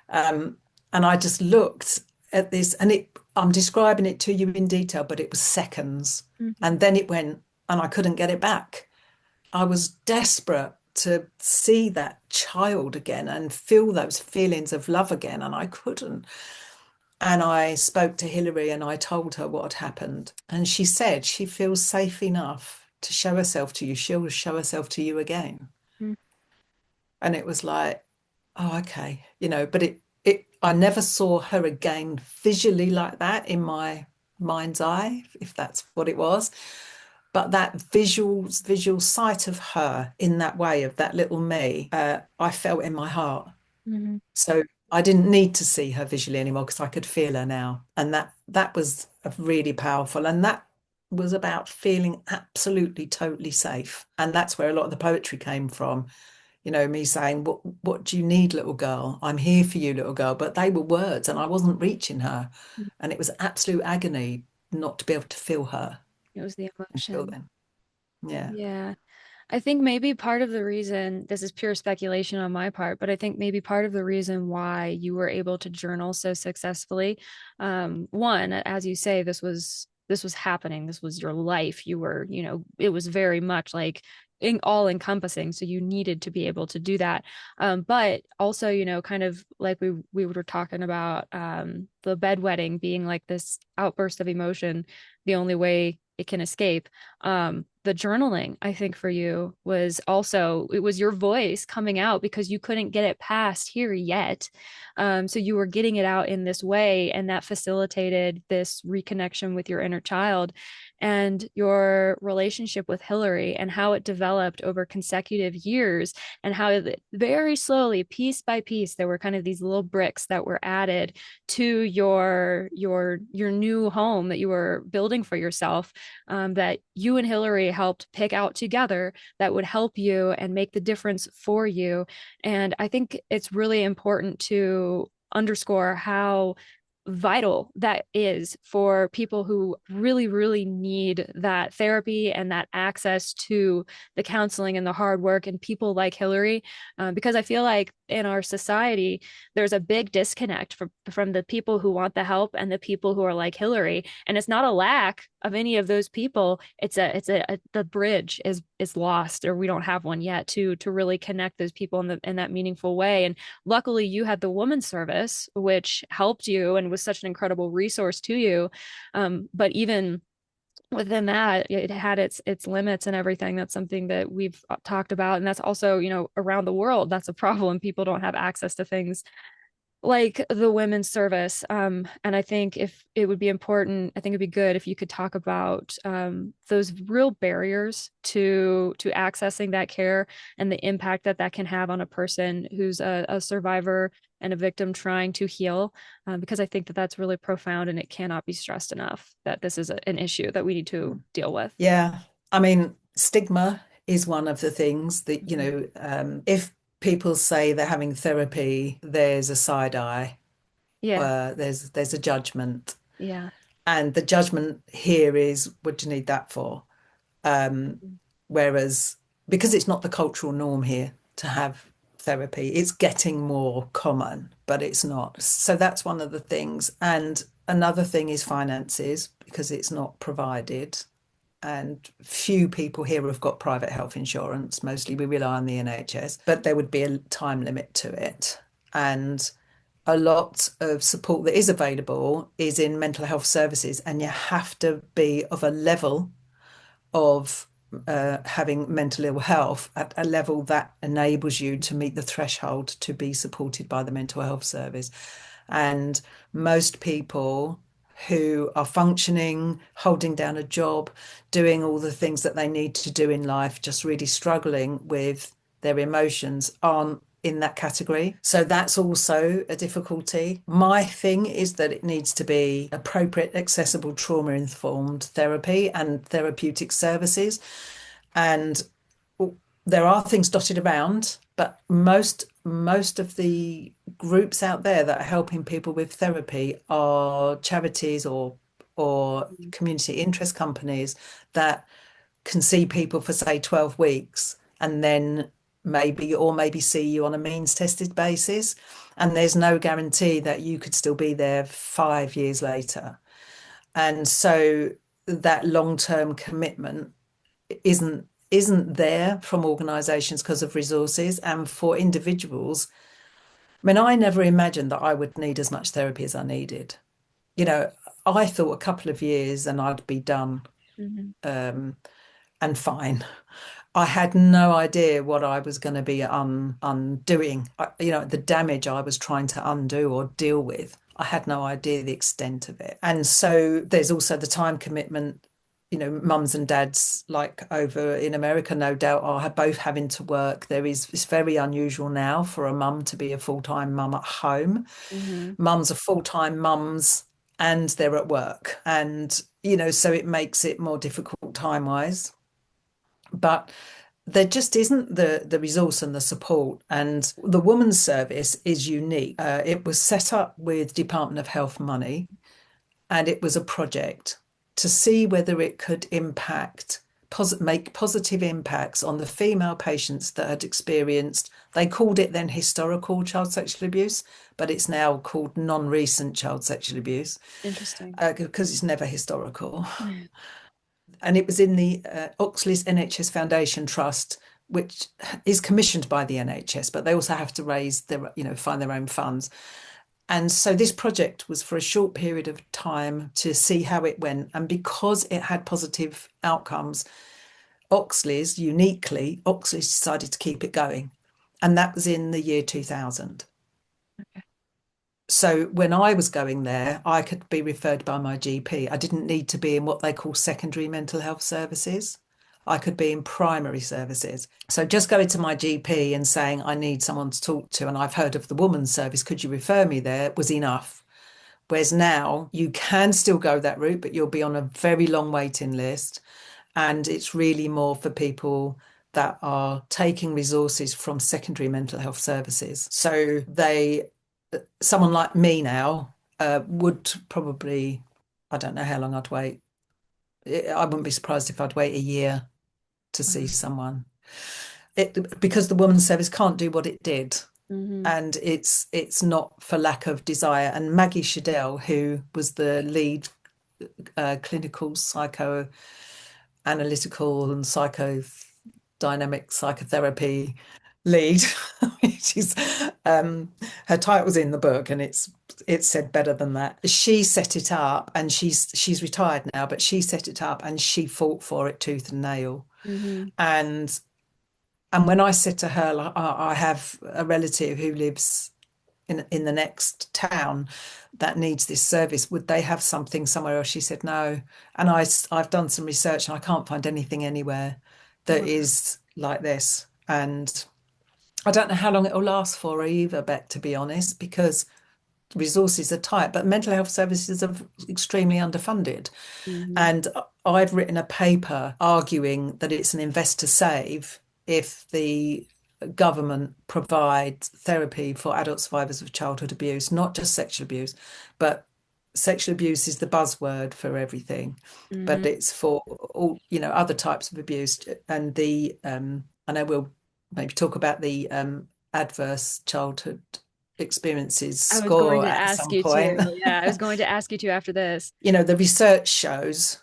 um, and I just looked at this, and I'm describing it to you in detail, but it was seconds. Mhm. And then it went, and I couldn't get it back. I was desperate to see that child again and feel those feelings of love again, and I couldn't. And I spoke to Hilary and I told her what had happened. And she said she feels safe enough to show herself to you. She'll show herself to you again. Mhm. And it was like, oh, okay, but I never saw her again visually like that in my mind's eye, if that's what it was. But that visual sight of her in that way, of that little me, I felt in my heart. Mhm. So I didn't need to see her visually anymore because I could feel her now. And that was really powerful. And that was about feeling absolutely, totally safe. And that's where a lot of the poetry came from. Me saying, what do you need, little girl? I'm here for you, little girl. But they were words and I wasn't reaching her. And it was absolute agony not to be able to feel her It was the until emotion. then. Yeah. Yeah. I think maybe part of the reason, this is pure speculation on my part, but I think maybe part of the reason why you were able to journal so successfully, one, as you say, this was happening. This was your life. You were, it was very much like all encompassing. So you needed to be able to do that. But also, kind of like we were talking about the bedwetting being like this outburst of emotion, the only way it can escape. The journaling, I think for you was also, it was your voice coming out because you couldn't get it past here yet. So you were getting it out in this way, and that facilitated this reconnection with your inner child. And your relationship with Hillary and how it developed over consecutive years, and how very slowly, piece by piece, there were kind of these little bricks that were added to your new home that you were building for yourself, that you and Hillary helped pick out together, that would help you and make the difference for you. And I think it's really important to underscore how vital that is for people who really, really need that therapy and that access to the counseling and the hard work, and people like Hillary, because I feel like in our society, there's a big disconnect from the people who want the help and the people who are like Hillary. And it's not a lack of any of those people. The bridge is lost, or we don't have one yet to really connect those people in that meaningful way. And luckily you had the woman service, which helped you and was such an incredible resource to you. But even within that, it had its limits and everything. That's something that we've talked about, and that's also, around the world, that's a problem. People don't have access to things like the women's service. And I think if it would be important, I think it'd be good if you could talk about those real barriers to accessing that care, and the impact that can have on a person who's a survivor and a victim trying to heal. Because I think that's really profound, and it cannot be stressed enough that this is an issue that we need to deal with. Yeah. I mean, stigma is one of the things that, Mhm. if people say they're having therapy, there's a side eye, Yeah. there's a judgment. Yeah. And the judgment here is, what do you need that for? Um, Whereas, because it's not the cultural norm here to have therapy, it's getting more common, but it's not. So that's one of the things. And another thing is finances, because it's not provided. And few people here have got private health insurance. Mostly we rely on the NHS, but there would be a time limit to it. And a lot of support that is available is in mental health services, and you have to be of a level of having mental ill health at a level that enables you to meet the threshold to be supported by the mental health service. And most people who are functioning, holding down a job, doing all the things that they need to do in life, just really struggling with their emotions, aren't in that category. So that's also a difficulty. My thing is that it needs to be appropriate, accessible, trauma informed therapy and therapeutic services. And there are things dotted around, but most of the groups out there that are helping people with therapy are charities or community interest companies that can see people for say 12 weeks and then maybe see you on a means tested basis, and there's no guarantee that you could still be there 5 years later. And so that long-term commitment isn't there from organizations because of resources. And for individuals, I mean, I never imagined that I would need as much therapy as I needed. You know, I thought a couple of years and I'd be done, Hmm. and fine. I had no idea what I was going to be undoing. The damage I was trying to undo or deal with. I had no idea the extent of it. And so there's also the time commitment. Mums and dads, like over in America, no doubt, are both having to work. It's very unusual now for a mum to be a full-time mum at home. Hmm. Mums are full-time mums and they're at work. And, so it makes it more difficult time-wise. But there just isn't the resource and the support. And the woman's service is unique. It was set up with Department of Health money, and it was a project to see whether it could make positive impacts on the female patients that had experienced, they called it then historical child sexual abuse, but it's now called non-recent child sexual abuse, Interesting. because it's never historical. And it was in the Oxley's NHS Foundation Trust, which is commissioned by the NHS, but they also have to find their own funds. And so this project was for a short period of time to see how it went. And because it had positive outcomes, Oxley's decided to keep it going. And that was in the year 2000. So when I was going there, I could be referred by my GP. I didn't need to be in what they call secondary mental health services. I could be in primary services. So just going to my GP and saying, I need someone to talk to, and I've heard of the woman's service, could you refer me there, was enough. Whereas now you can still go that route, but you'll be on a very long waiting list. And it's really more for people that are taking resources from secondary mental health services. So someone like me now would probably, I don't know how long I'd wait. I wouldn't be surprised if I'd wait a year to see someone. Because the women's service can't do what it did. Hmm. And it's not for lack of desire. And Maggie Shadell, who was the lead clinical psychoanalytical and psychodynamic psychotherapy lead, which is her title's in the book, and it's said better than that. She set it up, and she's retired now, but she set it up and she fought for it tooth and nail. Hmm. And when I said to her, like, I have a relative who lives in the next town that needs this service, would they have something somewhere else? She said no. And I've done some research and I can't find anything anywhere that Wow. is like this. And I don't know how long it will last for either, Beck, to be honest, because resources are tight, but mental health services are extremely underfunded. Hmm. And I've written a paper arguing that it's an investor save if the government provide therapy for adult survivors of childhood abuse, not just sexual abuse, but sexual abuse is the buzzword for everything, but Hmm. it's for all, other types of abuse. And I know we'll maybe talk about the adverse childhood experiences I was going score to at ask some you point. too. Yeah, I was going to ask you too after this. The research shows,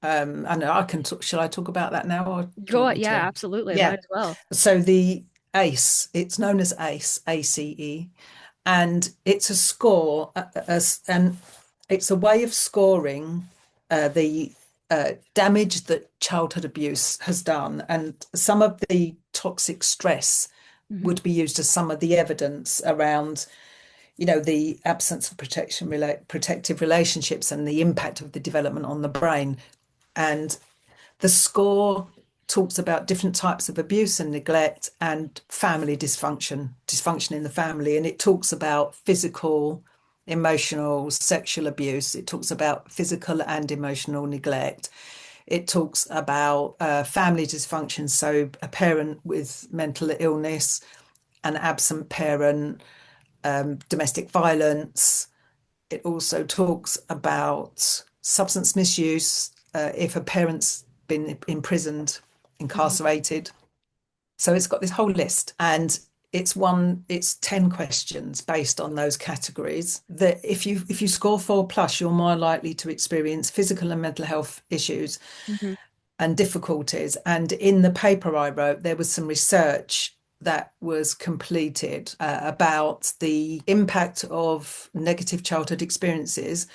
I know I can talk, shall I talk about that now, or do you Go, want me yeah, to? absolutely. Yeah. Might as well. So the ACE, it's known as ACE, ACE, and it's a score, and it's a way of scoring the damage that childhood abuse has done. And some of the toxic stress Hmm. would be used as some of the evidence around, the absence of protective relationships and the impact of the development on the brain. And the score talks about different types of abuse and neglect and family dysfunction in the family. And it talks about physical, emotional, sexual abuse. It talks about physical and emotional neglect. It talks about family dysfunction. So, a parent with mental illness, an absent parent, domestic violence. It also talks about substance misuse, if a parent's been imprisoned, Hmm. incarcerated. So it's got this whole list, and it's 10 questions based on those categories. That if you score 4+, you're more likely to experience physical and mental health issues Hmm. and difficulties. And in the paper I wrote, there was some research that was completed about the impact of negative childhood experiences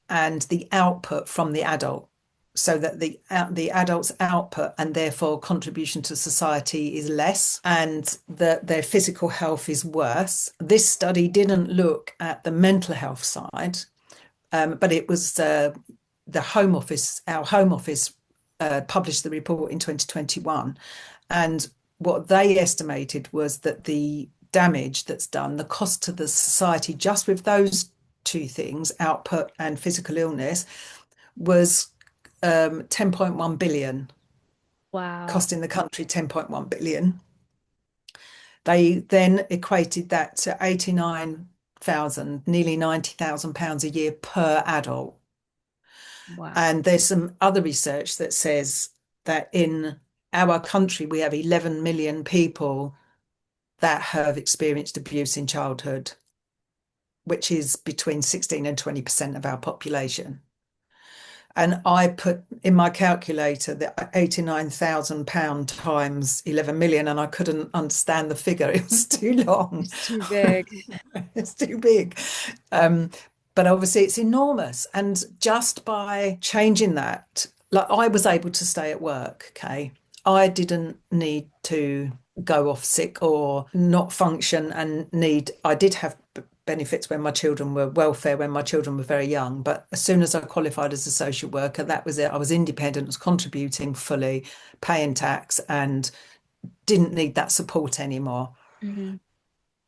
and the output from the adult, so that the adult's output and therefore contribution to society is less, and that their physical health is worse. This study didn't look at the mental health side, but it was the Home Office, our Home Office, published the report in 2021. And what they estimated was that the damage that's done, the cost to the society just with those two things, output and physical illness, was 10.1 billion, Wow. costing the country 10.1 billion. They then equated that to 89,000, nearly £90,000 a year per adult. Wow. And there's some other research that says that in our country, we have 11 million people that have experienced abuse in childhood, which is between 16 and 20% of our population. And I put in my calculator that £89,000 times 11 million, and I couldn't understand the figure. It was too long. It's too big. It's too big. Um, but obviously it's enormous. And just by changing that, like I was able to stay at work, okay? I didn't need to go off sick or not function I did have benefits when my children were welfare when my children were very young. But as soon as I qualified as a social worker, that was it. I was independent, was contributing fully, paying tax, and didn't need that support anymore. Hmm.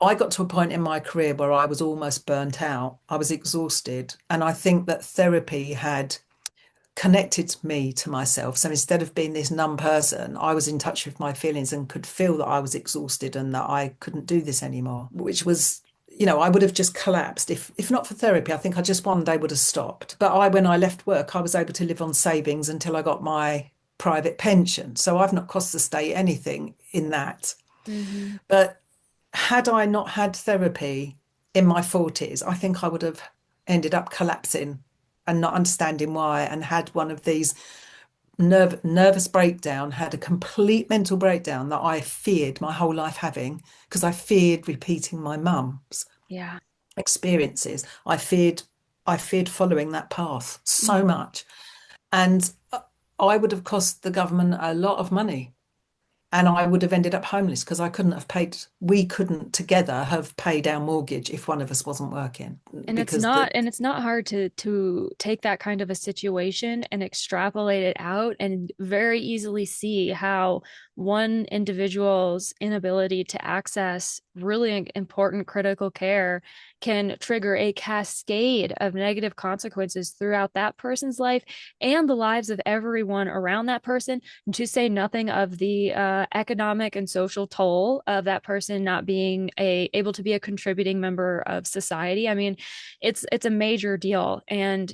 I got to a point in my career where I was almost burnt out. I was exhausted. And I think that therapy had connected me to myself. So instead of being this numb person, I was in touch with my feelings and could feel that I was exhausted and that I couldn't do this anymore, which was, I would have just collapsed if not for therapy. I think I just one day would have stopped. But when I left work, I was able to live on savings until I got my private pension. So I've not cost the state anything in that. Hmm. But had I not had therapy in my 40s, I think I would have ended up collapsing and not understanding why, and had one of these nervous breakdown, had a complete mental breakdown that I feared my whole life having, because I feared repeating my mum's Yeah. experiences. I feared following that path so Hmm. much. And I would have cost the government a lot of money, and I would have ended up homeless because we couldn't together have paid our mortgage if one of us wasn't working, And it's because the not hard to take that kind of a situation and extrapolate it out and very easily see how one individual's inability to access really important critical care can trigger a cascade of negative consequences throughout that person's life and the lives of everyone around that person, to say nothing of the economic and social toll of that person not being able to be a contributing member of society. I mean, it's a major deal. And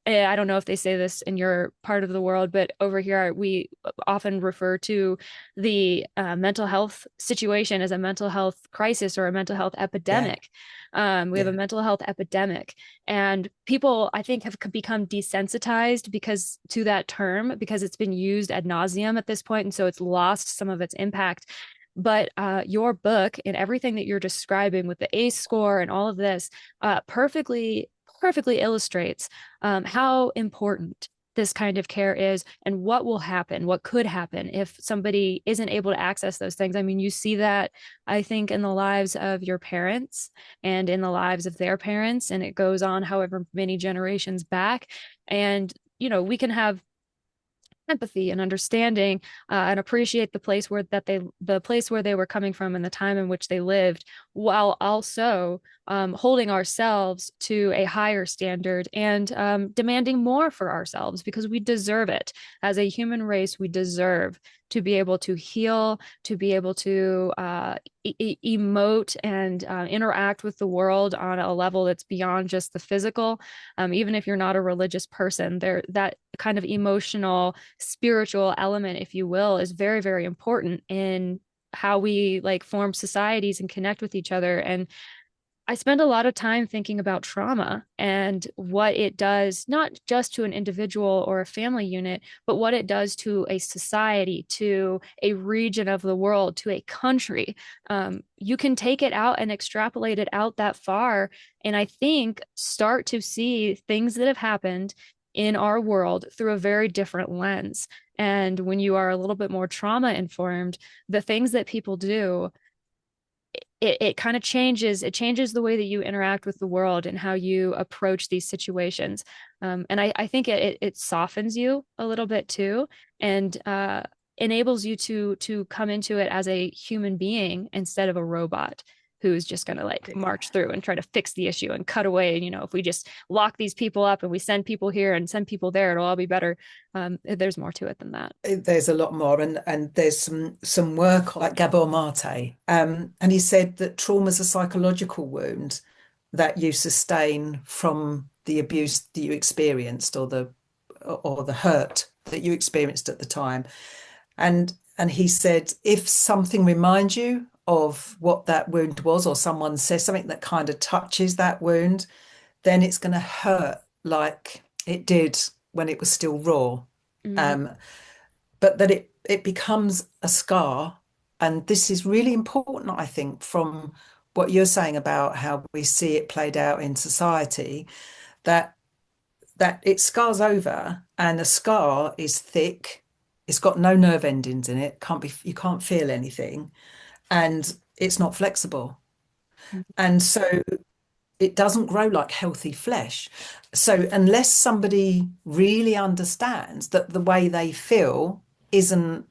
I don't know if they say this in your part of the world, but over here we often refer to the mental health situation as a mental health crisis or a mental health Yeah, epidemic. We have a yeah, mental health epidemic, and people, I think, have become desensitized because to that term, because it's been used ad nauseum at this point, and so it's lost some of its impact. But your book and everything that you're describing with the ACE score and all of this perfectly illustrates how important this kind of care is and what will happen, what could happen if somebody isn't able to access those things. I mean, you see that, I think, in the lives of your parents and in the lives of their parents, and it goes on however many generations back. And, we can have empathy and understanding and appreciate the place where they were coming from and the time in which they lived, while also holding ourselves to a higher standard and demanding more for ourselves because we deserve it. As a human race, we deserve to be able to heal, to be able to emote and interact with the world on a level that's beyond just the physical. Even if you're not a religious person, there that kind of emotional, spiritual element, if you will, is very, very important in how we like form societies and connect with each other. And I spend a lot of time thinking about trauma and what it does, not just to an individual or a family unit, but what it does to a society, to a region of the world, to a country. You can take it out and extrapolate it out that far. And I think start to see things that have happened in our world through a very different lens. And when you are a little bit more trauma informed, the things that people do, it kind of changes the way that you interact with the world and how you approach these situations. And I think it softens you a little bit too, and enables you to come into it as a human being instead of a robot who's just going to like march through and try to fix the issue and cut away. And, if we just lock these people up and we send people here and send people there, it'll all be better. There's more to it than that. there's a lot more, and there's some work like Gabor Mate, and he said that trauma is a psychological wound that you sustain from the abuse that you experienced, or the hurt that you experienced at the time. And he said if something reminds you of what that wound was, or someone says something that kind of touches that wound, then it's going to hurt like it did when it was still raw. Mm-hmm. Um, but that it becomes a scar. And this is really important, I think, from what you're saying about how we see it played out in society, that it scars over, and a scar is thick. It's got no nerve endings in it. You can't feel anything, and it's not flexible. And so it doesn't grow like healthy flesh. So unless somebody really understands that the way they feel isn't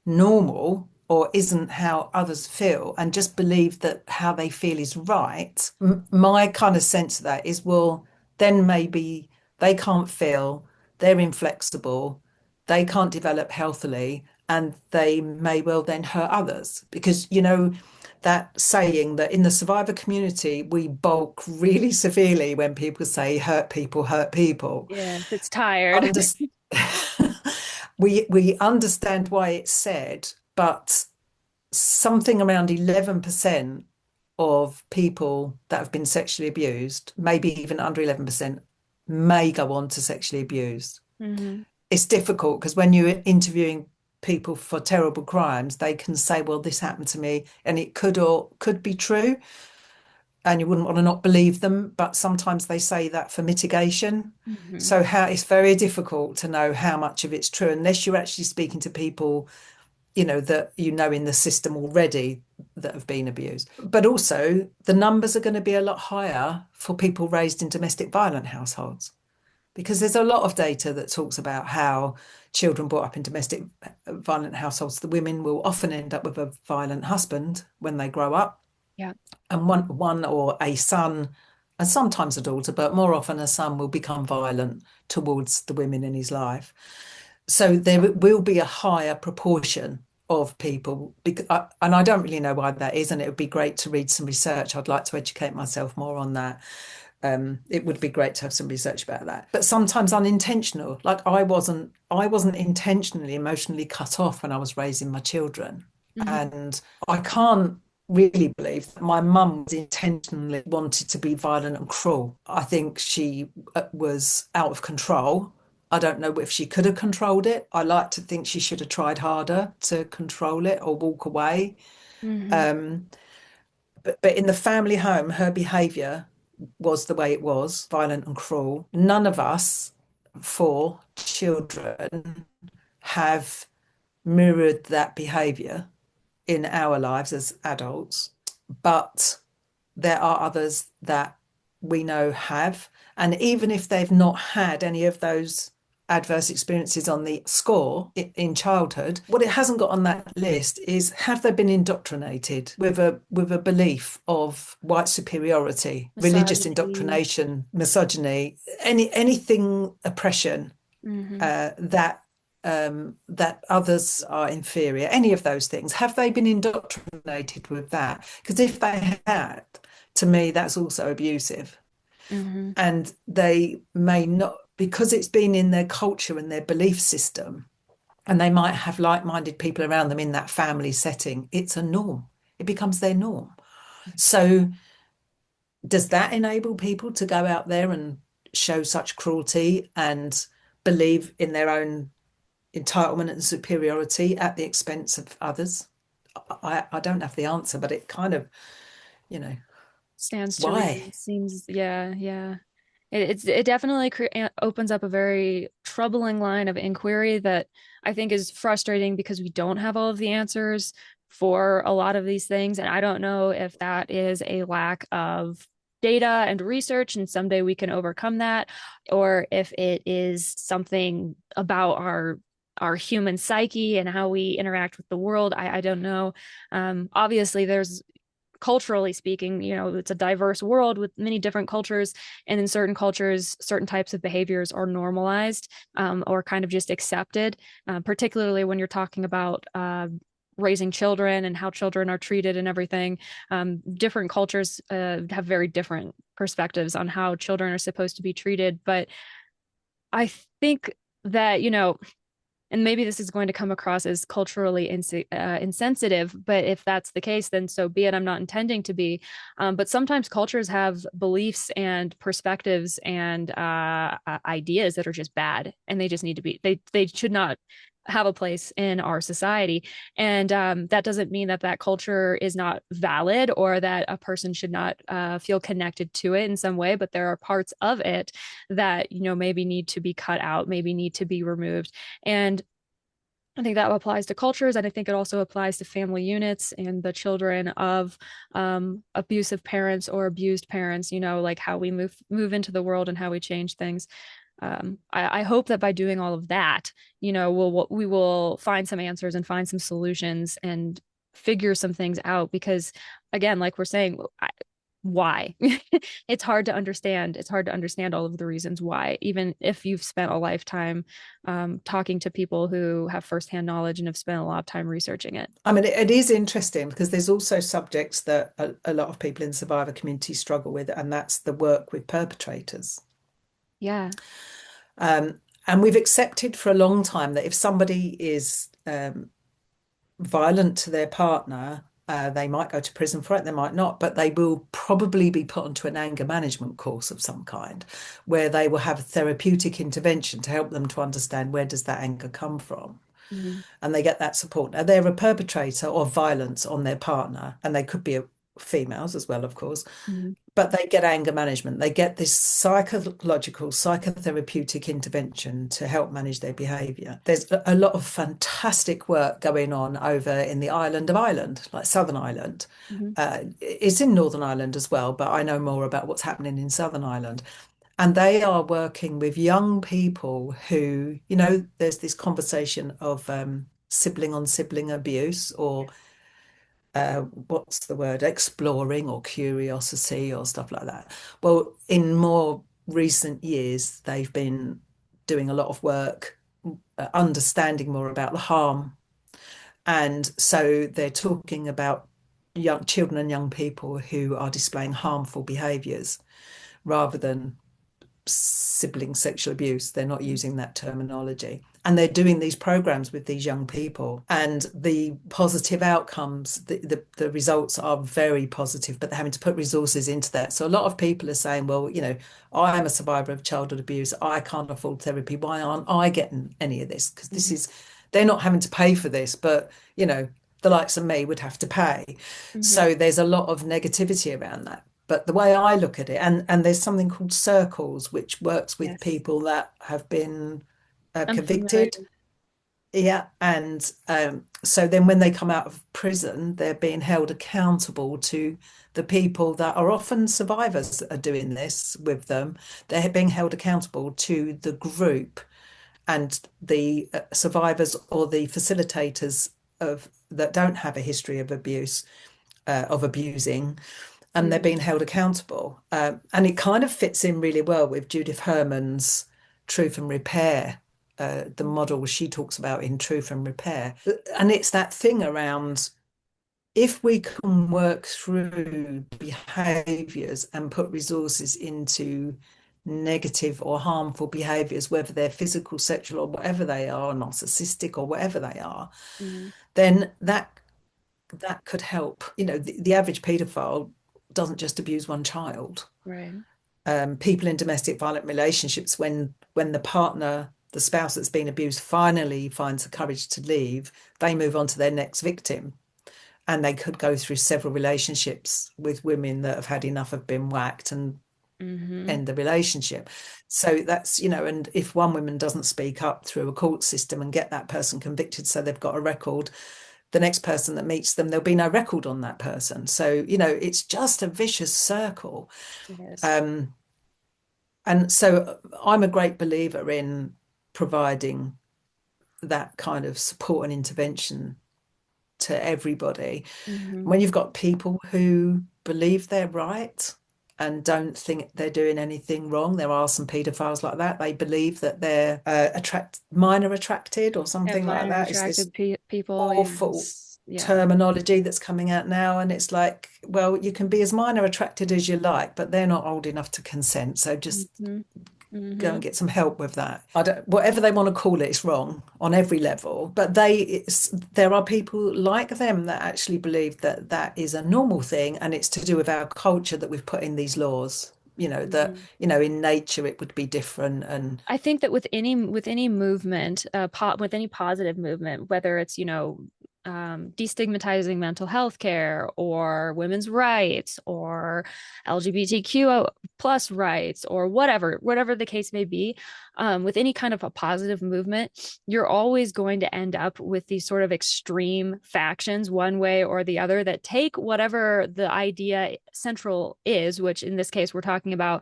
normal or isn't how others feel, and just believe that how they feel is right, my kind of sense of that is, well, then maybe they can't feel, they're inflexible, they can't develop healthily, and they may well then hurt others. Because, that saying that in the survivor community, we balk really severely when people say hurt people, hurt people. Yeah, it's tired. Under- we understand why it's said, but something around 11% of people that have been sexually abused, maybe even under 11%, may go on to sexually abuse. Mm-hmm. It's difficult because when you're interviewing people for terrible crimes, they can say, well, this happened to me, and it could be true, and you wouldn't want to not believe them, but sometimes they say that for mitigation. Mm-hmm. So it's very difficult to know how much of it's true unless you're actually speaking to people, that in the system already that have been abused. But also the numbers are going to be a lot higher for people raised in domestic violent households, because there's a lot of data that talks about how children brought up in domestic violent households, the women will often end up with a violent husband when they grow up. Yeah. and one or a son, and sometimes a daughter, but more often a son will become violent towards the women in his life. So there will be a higher proportion of people, and I don't really know why that is, and it would be great to read some research. I'd like to educate myself more on that. It would be great to have some research about that. But sometimes unintentional, like I wasn't intentionally emotionally cut off when I was raising my children. Hmm. And I can't really believe that my mum was intentionally wanted to be violent and cruel. I think she was out of control. I don't know if she could have controlled it. I like to think she should have tried harder to control it or walk away. Hmm. Um, but in the family home, her behaviour was the way it was, violent and cruel. None of us, four children, have mirrored that behaviour in our lives as adults, but there are others that we know have. And even if they've not had any of those adverse experiences on the score in childhood, what it hasn't got on that list is, have they been indoctrinated with a belief of white superiority, religious Misogyny. indoctrination, misogyny, anything oppression, Hmm. that others are inferior, any of those things. Have they been indoctrinated with that? Because if they had, to me, that's also abusive. Hmm. And they may not, because it's been in their culture and their belief system, and they might have like-minded people around them in that family setting, it's a norm. It becomes their norm. So does that enable people to go out there and show such cruelty and believe in their own entitlement and superiority at the expense of others? I don't have the answer, but it kind of, you know, Stands to reason. why? Seems, yeah, yeah. It definitely opens up a very troubling line of inquiry that I think is frustrating because we don't have all of the answers for a lot of these things. And I don't know if that is a lack of data and research, and someday we can overcome that, or if it is something about our human psyche and how we interact with the world. I don't know. Obviously, there's culturally speaking, it's a diverse world with many different cultures. And in certain cultures, certain types of behaviors are normalized, or kind of just accepted, particularly when you're talking about raising children and how children are treated and everything. Different cultures have very different perspectives on how children are supposed to be treated. But I think that, and maybe this is going to come across as culturally insensitive, but if that's the case, then so be it. I'm not intending to be. But sometimes cultures have beliefs and perspectives and ideas that are just bad, and they just need to be, they should not have a place in our society. And that doesn't mean that that culture is not valid or that a person should not feel connected to it in some way, but there are parts of it that, maybe need to be cut out, maybe need to be removed. And I think that applies to cultures, and I think it also applies to family units and the children of abusive parents or abused parents. Like how we move into the world and how we change things. I hope that by doing all of that, we will find some answers and find some solutions and figure some things out. Because, again, like we're saying, why? It's hard to understand. It's hard to understand all of the reasons why, even if you've spent a lifetime talking to people who have firsthand knowledge and have spent a lot of time researching it. I mean, it is interesting because there's also subjects that a lot of people in the survivor community struggle with, and that's the work with perpetrators. Yeah. And we've accepted for a long time that if somebody is violent to their partner, they might go to prison for it, they might not, but they will probably be put onto an anger management course of some kind where they will have a therapeutic intervention to help them to understand, where does that anger come from? Mm-hmm. And they get that support. Now, they're a perpetrator of violence on their partner, and they could be females as well, of course, Mm-hmm. but they get anger management. They get this psychological, psychotherapeutic intervention to help manage their behaviour. There's a lot of fantastic work going on over in the island of Ireland, like Southern Ireland. Mm-hmm. It's in Northern Ireland as well, but I know more about what's happening in Southern Ireland. And they are working with young people who, there's this conversation of sibling on sibling abuse, or what's the word, exploring or curiosity or stuff like that. Well, in more recent years, they've been doing a lot of work understanding more about the harm. And so they're talking about young children and young people who are displaying harmful behaviours rather than sibling sexual abuse. They're not using that terminology. And they're doing these programs with these young people. And the positive outcomes, the results are very positive, but they're having to put resources into that. So a lot of people are saying, well, I am a survivor of childhood abuse. I can't afford therapy. Why aren't I getting any of this? Because they're not having to pay for this, but, the likes of me would have to pay. Mm-hmm. So there's a lot of negativity around that. But the way I look at it, and there's something called circles, which works with Yes. people that have been I'm familiar. convicted. Yeah. And so then when they come out of prison, they're being held accountable to the people that are often survivors that are doing this with them. They're being held accountable to the group and the survivors or the facilitators of that don't have a history of abuse, of abusing, and they're Mm-hmm. being held accountable. And it kind of fits in really well with Judith Herman's Truth and Repair, the model she talks about in Truth and Repair. And it's that thing around if we can work through behaviours and put resources into negative or harmful behaviours, whether they're physical, sexual, or whatever they are, narcissistic or whatever they are, Mm-hmm. then that could help. The average paedophile doesn't just abuse one child. Right. People in domestic violent relationships, when the partner, the spouse that's been abused, finally finds the courage to leave, they move on to their next victim. And they could go through several relationships with women that have had enough of being whacked and Mm-hmm. end the relationship. So that's, and if one woman doesn't speak up through a court system and get that person convicted so they've got a record, the next person that meets them, there'll be no record on that person. So, it's just a vicious circle. It is. And so I'm a great believer in providing that kind of support and intervention to everybody. Mm-hmm. When you've got people who believe they're right and don't think they're doing anything wrong, there are some paedophiles like that. They believe that they're minor attracted or Yeah, something like minor that. It's this attracted people. awful Yes. Yeah. terminology that's coming out now, and it's like, well, you can be as minor attracted as you like, but they're not old enough to consent, so just Mm-hmm. go Mm-hmm. and get some help with that. I don't, whatever they want to call it, it's wrong on every level, but there are people like them that actually believe that that is a normal thing, and it's to do with our culture that we've put in these laws, that Mm-hmm. in nature it would be different. And I think that with any movement, with any positive movement, whether it's destigmatizing mental health care or women's rights or LGBTQ plus rights or whatever the case may be, with any kind of a positive movement, you're always going to end up with these sort of extreme factions, one way or the other, that take whatever the idea central is, which in this case we're talking about.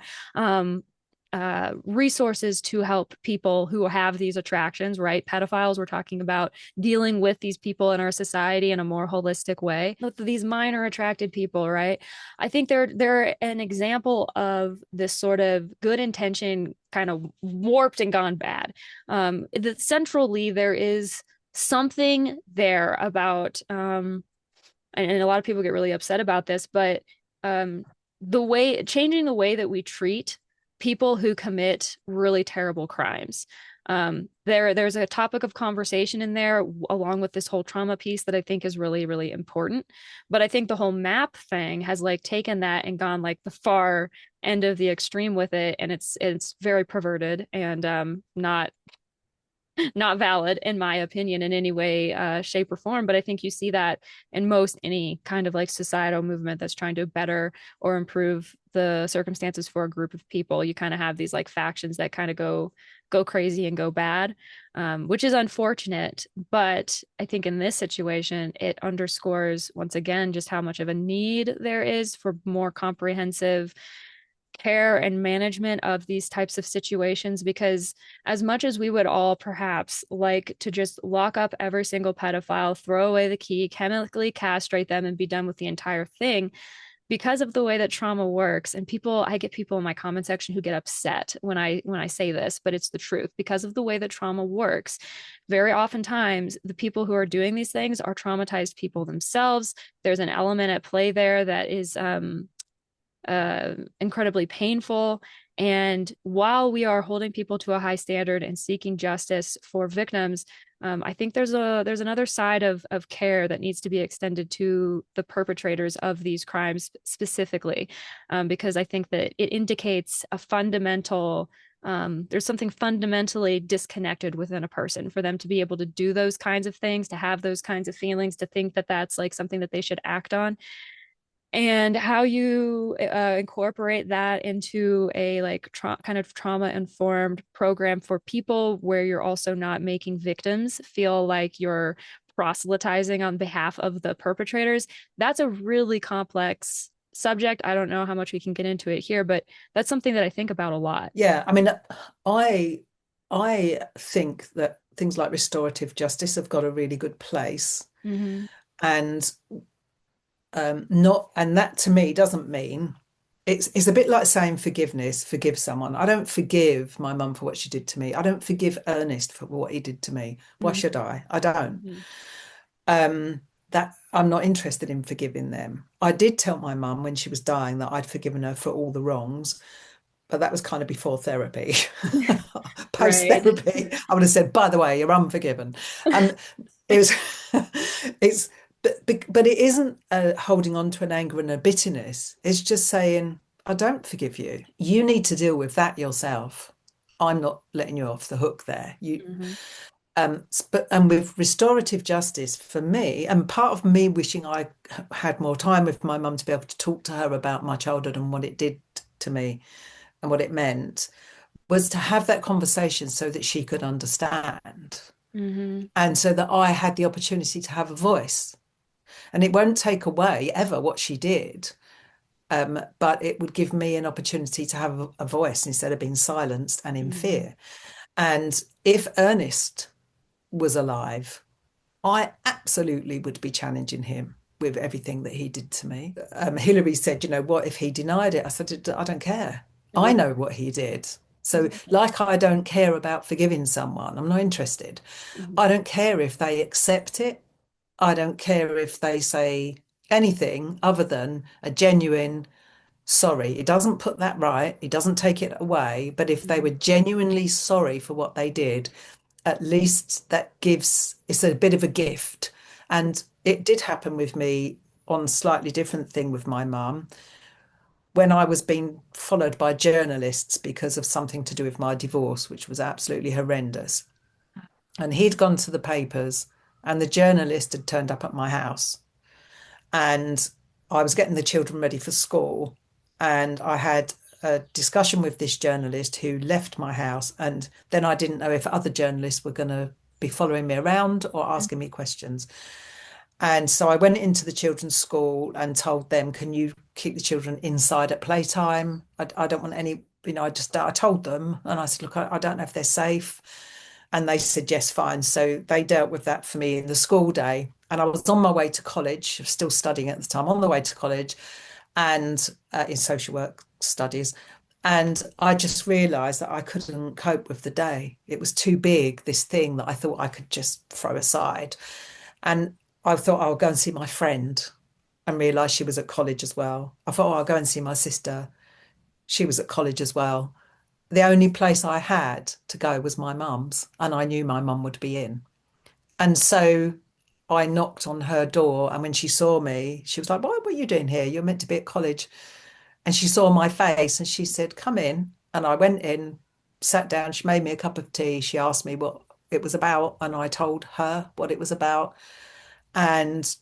Resources to help people who have these attractions, right? Pedophiles, we're talking about dealing with these people in our society in a more holistic way. These minor attracted people, right? I think they're an example of this sort of good intention kind of warped and gone bad. Centrally, there is something there about, and a lot of people get really upset about this, but um, changing the way that we treat people who commit really terrible crimes. There's a topic of conversation in there along with this whole trauma piece that I think is really, really important. But I think the whole map thing has like taken that and gone like the far end of the extreme with it, and it's very perverted and not valid in my opinion in any way, shape or form. But I think you see that in most any kind of like societal movement that's trying to better or improve the circumstances for a group of people. You kind of have these like factions that kind of go crazy and go bad, which is unfortunate. But I think in this situation, it underscores once again just how much of a need there is for more comprehensive care and management of these types of situations, because as much as we would all perhaps like to just lock up every single pedophile, throw away the key, chemically castrate them, and be done with the entire thing, because of the way that trauma works, and people, I get people in my comment section who get upset when I say this, but it's the truth. Because of the way that trauma works, very oftentimes the people who are doing these things are traumatized people themselves. There's an element at play there that is incredibly painful. And while we are holding people to a high standard and seeking justice for victims, I think there's another side of care that needs to be extended to the perpetrators of these crimes specifically, because I think that it indicates a fundamental there's something fundamentally disconnected within a person for them to be able to do those kinds of things, to have those kinds of feelings, to think that that's like something that they should act on. And how you incorporate that into a like kind of trauma informed program for people, where you're also not making victims feel like you're proselytizing on behalf of the perpetrators. That's a really complex subject. I don't know how much we can get into it here, but that's something that I think about a lot. Yeah, I mean, I I think that things like restorative justice have got a really good place, Mm-hmm. and not and that to me doesn't mean it's a bit like saying forgiveness, forgive someone. I don't forgive my mum for what she did to me. I don't forgive Ernest for what he did to me. Why should Mm-hmm. I? I don't. Mm-hmm. That I'm not interested in forgiving them. I did tell my mum when she was dying that I'd forgiven her for all the wrongs, but that was kind of before therapy. Post Right. therapy, I would have said, by the way, you're unforgiven. And it was, it's, but it isn't holding on to an anger and a bitterness. It's just saying, I don't forgive you. You need to deal with that yourself. I'm not letting you off the hook there. You, Mm-hmm. but and with restorative justice for me, and part of me wishing I had more time with my mum to be able to talk to her about my childhood and what it did to me and what it meant, was to have that conversation so that she could understand Mm-hmm. and so that I had the opportunity to have a voice. And it won't take away ever what she did, but it would give me an opportunity to have a voice instead of being silenced and in Mm-hmm. fear. And if Ernest was alive, I absolutely would be challenging him with everything that he did to me. Hillary said, what if he denied it? I said, I don't care. I know Exactly. what he did. So, Exactly. like, I don't care about forgiving someone, I'm not interested. Mm-hmm. I don't care if they accept it. I don't care if they say anything other than a genuine sorry. It doesn't put that right, it doesn't take it away. But if they were Mm-hmm. genuinely sorry for what they did, at least that gives, it's a bit of a gift. And it did happen with me on a slightly different thing with my mum when I was being followed by journalists because of something to do with my divorce, which was absolutely horrendous. And he'd gone to the papers, and the journalist had turned up at my house. And I was getting the children ready for school. And I had a discussion with this journalist who left my house. And then I didn't know if other journalists were going to be following me around or asking me questions. And so I went into the children's school and told them, can you keep the children inside at playtime? I don't want any, I told them, and I said, look, I don't know if they're safe. And they said, yes, fine. So they dealt with that for me in the school day. And I was on my way to college, still studying at the time, on the way to college and in social work studies. And I just realised that I couldn't cope with the day. It was too big, this thing that I thought I could just throw aside. And I thought I'll go and see my friend and realised she was at college as well. I thought, I'll go and see my sister. She was at college as well. The only place I had to go was my mum's, and I knew my mum would be in. And so I knocked on her door, and when she saw me, she was like, what are you doing here? You're meant to be at college. And she saw my face and she said, come in. And I went in, sat down. She made me a cup of tea. She asked me what it was about, and I told her what it was about. And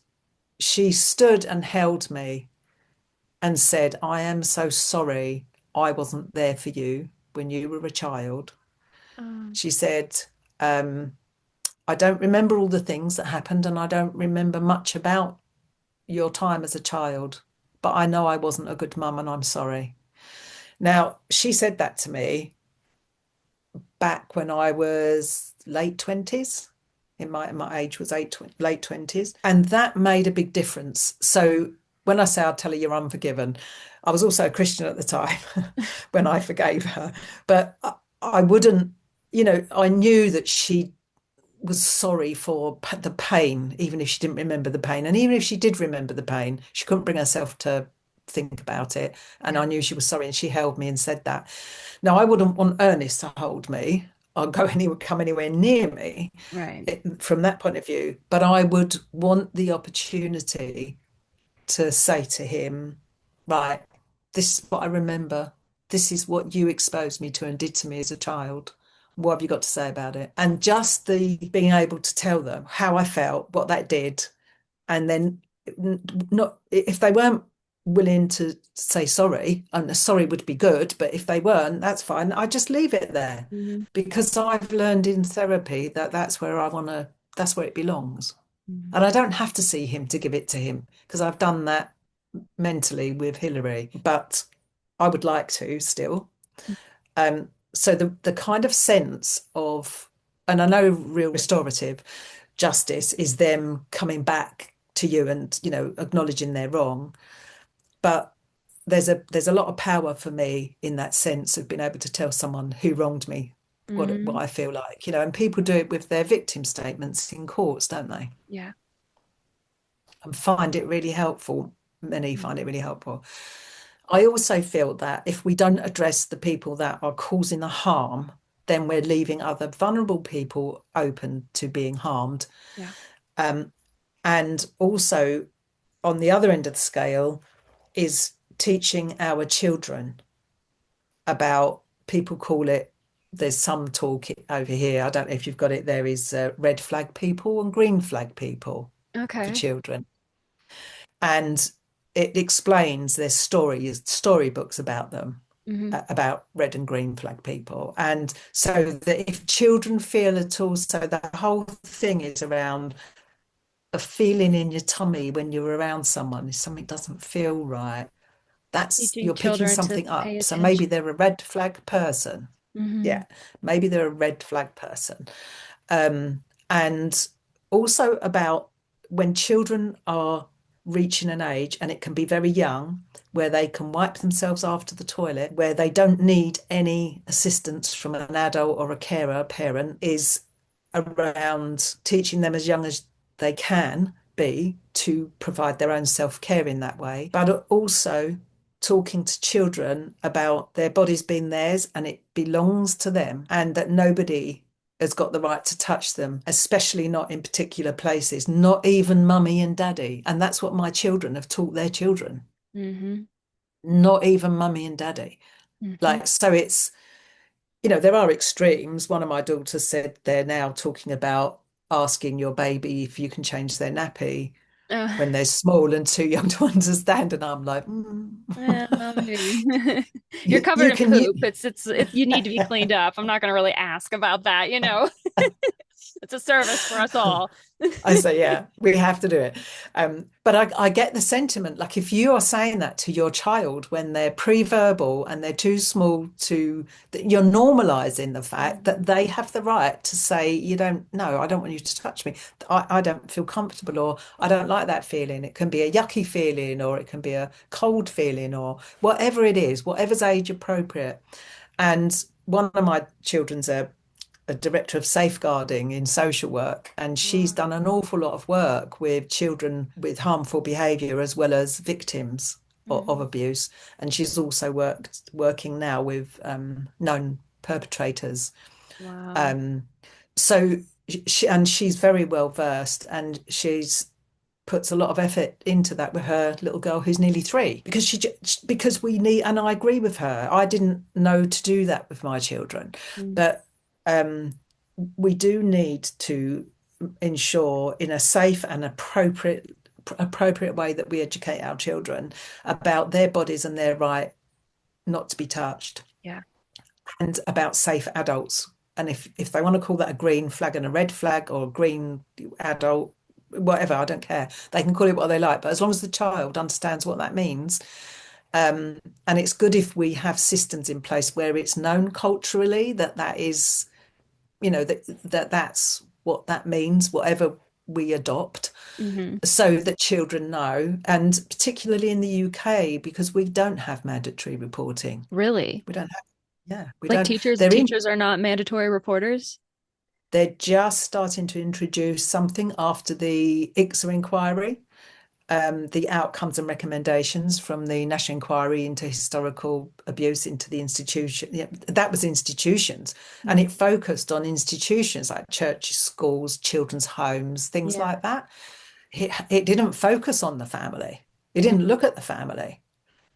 she stood and held me and said, I am so sorry I wasn't there for you when you were a child. Um, She said, um, I don't remember all the things that happened, and I don't remember much about your time as a child, but I know I wasn't a good mum, and I'm sorry. Now, she said that to me back when I was late 20s. In my age was late 20s. And that made a big difference. So when I say I'd tell her you're unforgiven, I was also a Christian at the time when I forgave her. But I wouldn't, I knew that she was sorry for the pain, even if she didn't remember the pain. And even if she did remember the pain, she couldn't bring herself to think about it. And Yeah. I knew she was sorry and she held me and said that. Now, I wouldn't want Ernest to hold me or come anywhere near me Right. from that point of view, but I would want the opportunity to say to him, right, this is what I remember. This is what you exposed me to and did to me as a child. What have you got to say about it? And just the being able to tell them how I felt, what that did, and then not if they weren't willing to say sorry, and sorry would be good, but if they weren't, that's fine. I just leave it there Hmm. because I've learned in therapy that that's where I want to, that's where it belongs. Hmm. And I don't have to see him to give it to him because I've done that mentally with Hillary, but I would like to still. So the kind of sense of, and I know real restorative justice is them coming back to you and acknowledging they're wrong, but there's a lot of power for me in that sense of being able to tell someone who wronged me what Hmm. I feel like, and people do it with their victim statements in courts, don't they? Yeah. And find it really helpful. Many Mhm. find it really helpful. I also feel that if we don't address the people that are causing the harm, then we're leaving other vulnerable people open to being harmed. Yeah. Um, and also, on the other end of the scale, is teaching our children about, people call it, there's some talk over here, I don't know if you've got it, there is red flag people and green flag people for Okay. children. And it explains, there's storybooks about them, Hmm. about red and green flag people. And so that if children feel at all, so the whole thing is around a feeling in your tummy when you're around someone, if something doesn't feel right, that's, Teaching you're picking children to something pay up. So maybe attention. they're a red flag person. Hmm. Yeah, maybe they're a red flag person. And also about when children are reaching an age, and it can be very young, where they can wipe themselves after the toilet, where they don't need any assistance from an adult or a carer, a parent, is around teaching them as young as they can be to provide their own self-care in that way, but also talking to children about their bodies being theirs and it belongs to them, and that nobody has got the right to touch them, especially not in particular places, not even mummy and daddy. And that's what my children have taught their children, Hmm. not even mummy and daddy. Hmm. Like, so it's, there are extremes. One of my daughters said they're now talking about asking your baby if you can change their nappy Uh, when they're small and too young to understand. And I'm like, maybe. You're you, covered you in can, poop. You need to be cleaned up. I'm not going to really ask about that. It's a service for us all. I say, yeah, we have to do it. But I get the sentiment. Like if you are saying that to your child when they're pre-verbal and they're too small that you're normalizing the fact that Mhm. they have the right to say, you don't, no, I don't want you to touch me. I don't feel comfortable, or I don't like that feeling. It can be a yucky feeling, or it can be a cold feeling, or whatever it is, whatever's age appropriate. And one of my children's a director of safeguarding in social work, and she's Wow. done an awful lot of work with children with harmful behaviour as well as victims of Hmm. abuse. And she's also working now with known perpetrators. Wow. Um, so she's very well versed, and she's puts a lot of effort into that with her little girl who's nearly 3, because because we need, and I agree with her. I didn't know to do that with my children, Mm. but um, we do need to ensure in a safe and appropriate way that we educate our children about their bodies and their right not to be touched, Yeah. and about safe adults. And if they want to call that a green flag and a red flag, or a green adult, whatever, I don't care. They can call it what they like, but as long as the child understands what that means, And it's good if we have systems in place where it's known culturally that that is, that's what that means, whatever we adopt, Hmm. so that children know, and particularly in the UK, because we don't have mandatory reporting. Really? We don't have, yeah, we Like don't. teachers, They're in, teachers are not mandatory reporters? they're just starting to introduce something after the ICSA inquiry, the outcomes and recommendations from the National Inquiry into Historical Abuse into the institution. Yeah, that was institutions, and Mhm. it focused on institutions like churches, schools, children's homes, things Yeah. like that. It didn't focus on the family. It didn't Mhm. look at the family,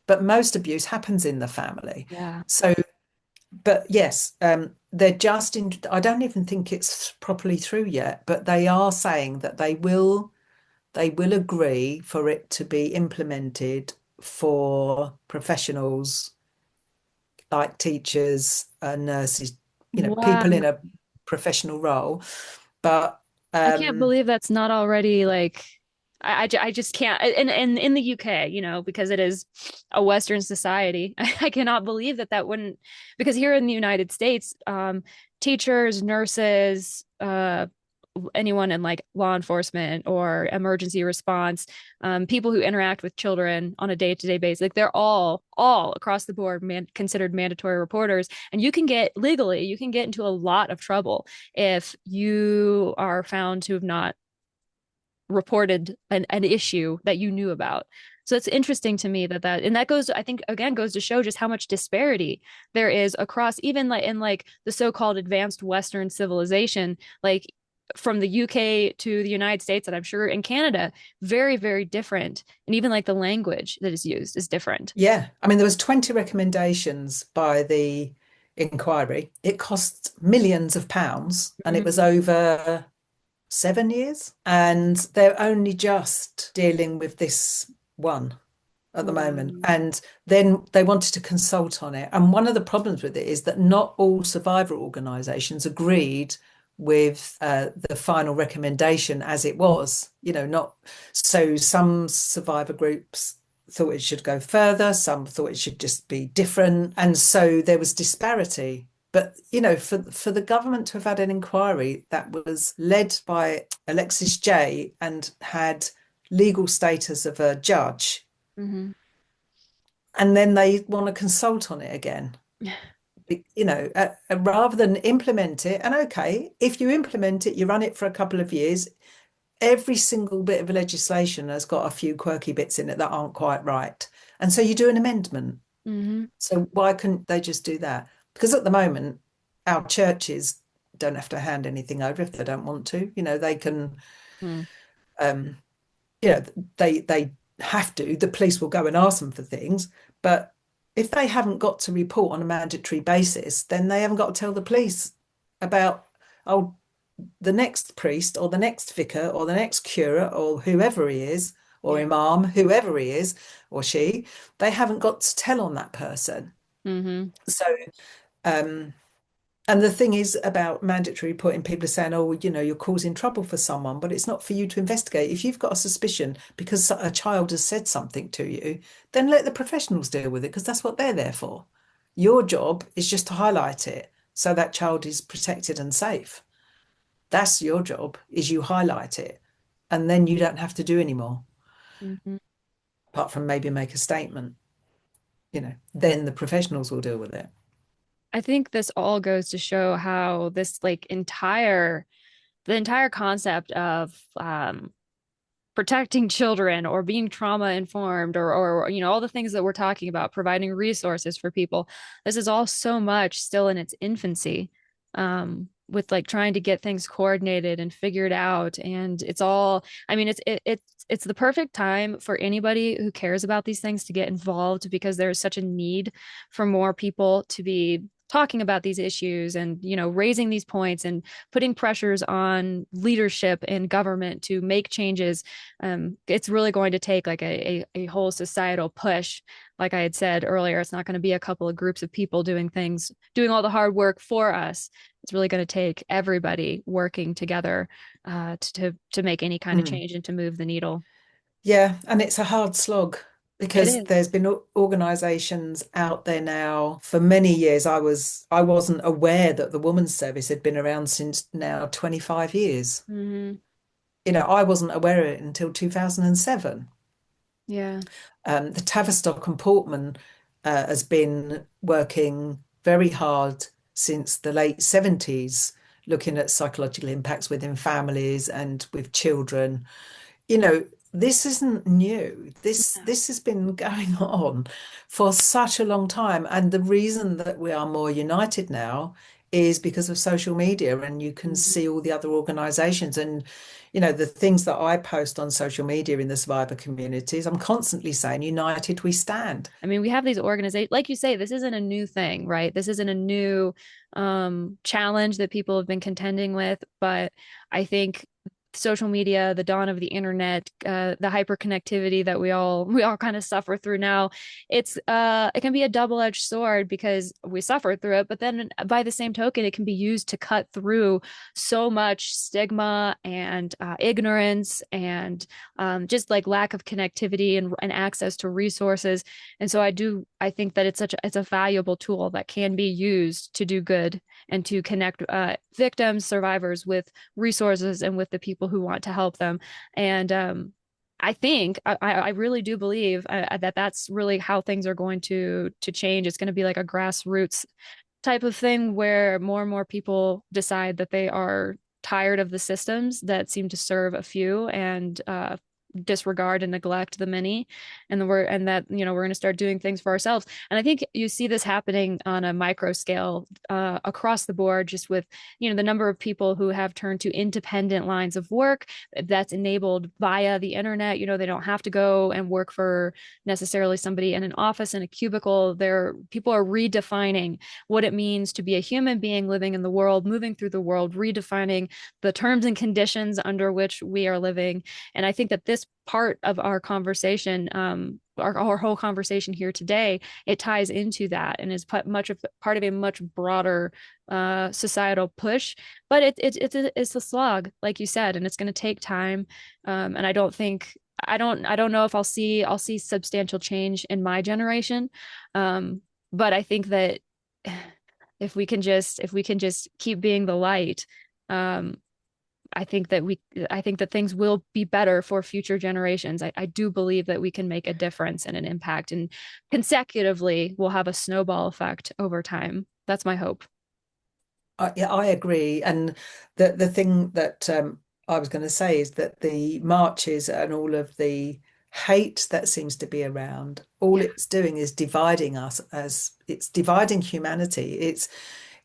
but most abuse happens in the family. Yeah. So, but yes, they're just in. I don't even think it's properly through yet, but they are saying that they will agree for it to be implemented for professionals like teachers and nurses, people in Wow. a professional role. But I can't um, believe that's not already like I just can't and in the UK, because it is a Western society, I cannot believe that that wouldn't because here in the United States, teachers, nurses, anyone in like law enforcement or emergency response, people who interact with children on a day-to-day basis, like they're all across the board considered mandatory reporters, and you can get into a lot of trouble if you are found to have not reported an issue that you knew about. So it's interesting to me and that goes, I think, again, goes to show just how much disparity there is across even like in like the so-called advanced Western civilization, like from the UK to the United States, and I'm sure in Canada, very, very different. And even like the language that is used is different. yeah, I mean, there was 20 recommendations by the inquiry. It cost millions of pounds, and it was Mhm. over 7 years, and they're only just dealing with this one at the moment. Wow. And then they wanted to consult on it. And one of the problems with it is that not all survivor organisations agreed with the final recommendation as it was. Not so. Some survivor groups thought it should go further. Some thought it should just be different, and so there was disparity. But for the government to have had an inquiry that was led by Alexis Jay and had legal status of a judge, Hmm. and then they want to consult on it again, rather than implement it. And okay, if you implement it, you run it for a couple of years, every single bit of legislation has got a few quirky bits in it that aren't quite right. And so you do an amendment. Hmm. So why couldn't they just do that? Because at the moment, our churches don't have to hand anything over if they don't want to. They can, Hmm. um, you know, they have to. The police will go and ask them for things, but if they haven't got to report on a mandatory basis, then they haven't got to tell the police about, oh, the next priest or the next vicar or the next curate or whoever he is, or Yeah. imam, whoever he is or she, they haven't got to tell on that person. Hmm. So, um, and the thing is about mandatory reporting, people are saying, oh, you're causing trouble for someone, but it's not for you to investigate. If you've got a suspicion because a child has said something to you, then let the professionals deal with it because that's what they're there for. Your job is just to highlight it so that child is protected and safe. That's your job, is you highlight it. And then you don't have to do any more, Hmm. apart from maybe make a statement. Then the professionals will deal with it. I think this all goes to show how this like the entire concept of protecting children or being trauma informed or all the things that we're talking about, providing resources for people, this is all so much still in its infancy, with like trying to get things coordinated and figured out. And it's all, I mean, it's the perfect time for anybody who cares about these things to get involved because there's such a need for more people to be talking about these issues and raising these points and putting pressures on leadership and government to make changes. It's really going to take like a whole societal push. Like I had said earlier, it's not going to be a couple of groups of people doing all the hard work for us. It's really going to take everybody working together, to make any kind of Mm. change and to move the needle. Yeah, and it's a hard slog. It because is. there's been organizations out there now for many years. I wasn't aware that the Women's Service had been around since now 25 years. Hmm. I wasn't aware of it until 2007. Yeah. The Tavistock and Portman has been working very hard since the late 70s, looking at psychological impacts within families and with children. you know, this isn't new. This has been going on for such a long time. And the reason that we are more united now is because of social media, and you can Mhm. see all the other organizations and the things that I post on social media in the survivor communities. I'm constantly saying, united we stand. I mean, we have these organizations, like you say, this isn't a new thing, right? This isn't a new challenge that people have been contending with. But I think social media, the dawn of the internet, the hyperconnectivity that we all kind of suffer through now, it can be a double-edged sword because we suffer through it, but then by the same token, it can be used to cut through so much stigma and ignorance and just like lack of connectivity and access to resources. And so I think that it's a valuable tool that can be used to do good and to connect victims, survivors with resources and with the people who want to help them. And I really do believe that that's really how things are going to change. It's going to be like a grassroots type of thing where more and more people decide that they are tired of the systems that seem to serve a few and disregard and neglect the many, and that we're going to start doing things for ourselves. And I think you see this happening on a micro scale across the board, just with the number of people who have turned to independent lines of work that's enabled via the internet. They don't have to go and work for necessarily somebody in an office in a cubicle. People are redefining what it means to be a human being living in the world, moving through the world, redefining the terms and conditions under which we are living. And I think that this part of our conversation, our whole conversation here today, it ties into that and is part of a much broader societal push. But it's a slog, like you said, and it's going to take time. And I don't know if I'll see substantial change in my generation. But I think that if we can just keep being the light, um, I think that things will be better for future generations. I do believe that we can make a difference and an impact, and consecutively we'll have a snowball effect over time. That's my hope. Yeah, I agree. And the thing that I was going to say is that the marches and all of the hate that seems to be around, all Yeah. it's doing is dividing us, as it's dividing humanity.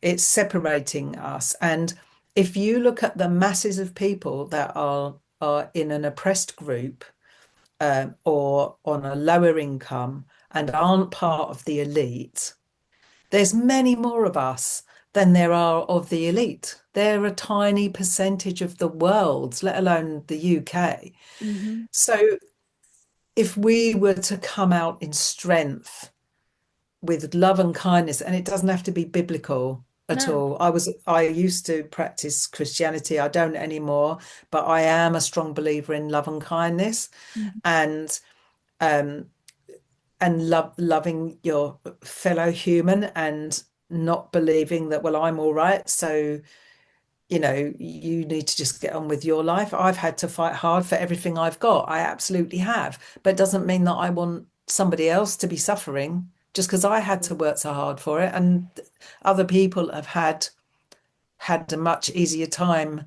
It's separating us. And if you look at the masses of people that are in an oppressed group, or on a lower income and aren't part of the elite, there's many more of us than there are of the elite. They're a tiny percentage of the world, let alone the UK. Hmm. So if we were to come out in strength with love and kindness, and it doesn't have to be biblical at No. all. I used to practice Christianity. I don't anymore, but I am a strong believer in love and kindness, Mhm. and um loving your fellow human, and not believing that, well, I'm all right, so you need to just get on with your life. I've had to fight hard for everything I've got. I absolutely have. But it doesn't mean that I want somebody else to be suffering just because I had to work so hard for it. And other people have had a much easier time,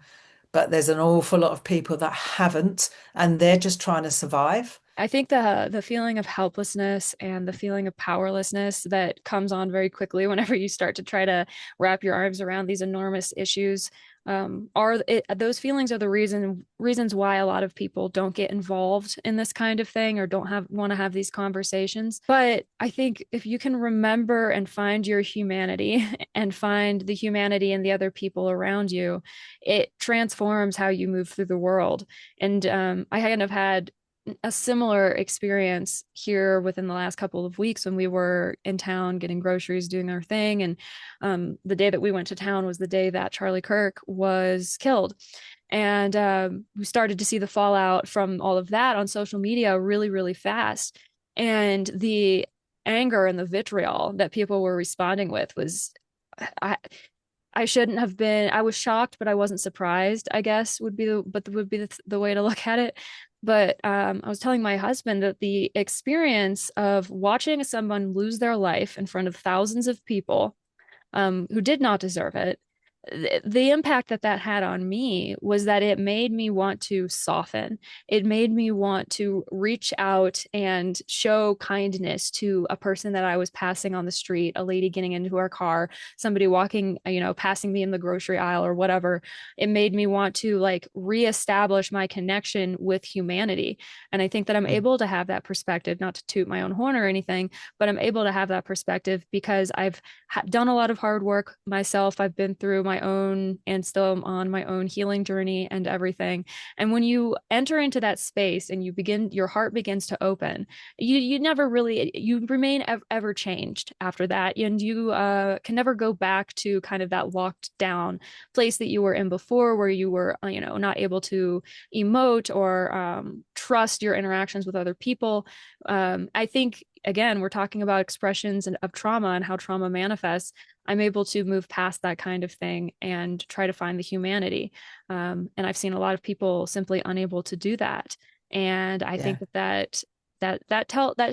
but there's an awful lot of people that haven't, and they're just trying to survive. I think the feeling of helplessness and the feeling of powerlessness that comes on very quickly whenever you start to try to wrap your arms around these enormous issues, those feelings are the reasons why a lot of people don't get involved in this kind of thing or don't have want to have these conversations. But I think if you can remember and find your humanity and find the humanity in the other people around you, it transforms how you move through the world. And I kind of had a similar experience here within the last couple of weeks when we were in town getting groceries, doing our thing. And the day that we went to town was the day that Charlie Kirk was killed. And we started to see the fallout from all of that on social media really, really fast. And the anger and the vitriol that people were responding with was, I I shouldn't have been. I was shocked, but I wasn't surprised, I guess would be the way to look at it. But I was telling my husband that the experience of watching someone lose their life in front of thousands of people who did not deserve it, the impact that that had on me was that it made me want to soften. It made me want to reach out and show kindness to a person that I was passing on the street, a lady getting into her car, somebody walking, passing me in the grocery aisle or whatever. It made me want to like reestablish my connection with humanity. And I think that I'm able to have that perspective, not to toot my own horn or anything, but I'm able to have that perspective because I've done a lot of hard work myself. I've been through my own and still on my own healing journey and everything. And when you enter into that space and your heart begins to open, you never really, you remain ever changed after that. And you can never go back to kind of that locked down place that you were in before, where you were, not able to emote or trust your interactions with other people. I think again, we're talking about expressions of trauma and how trauma manifests. I'm able to move past that kind of thing and try to find the humanity. And I've seen a lot of people simply unable to do that. And I Yeah. think that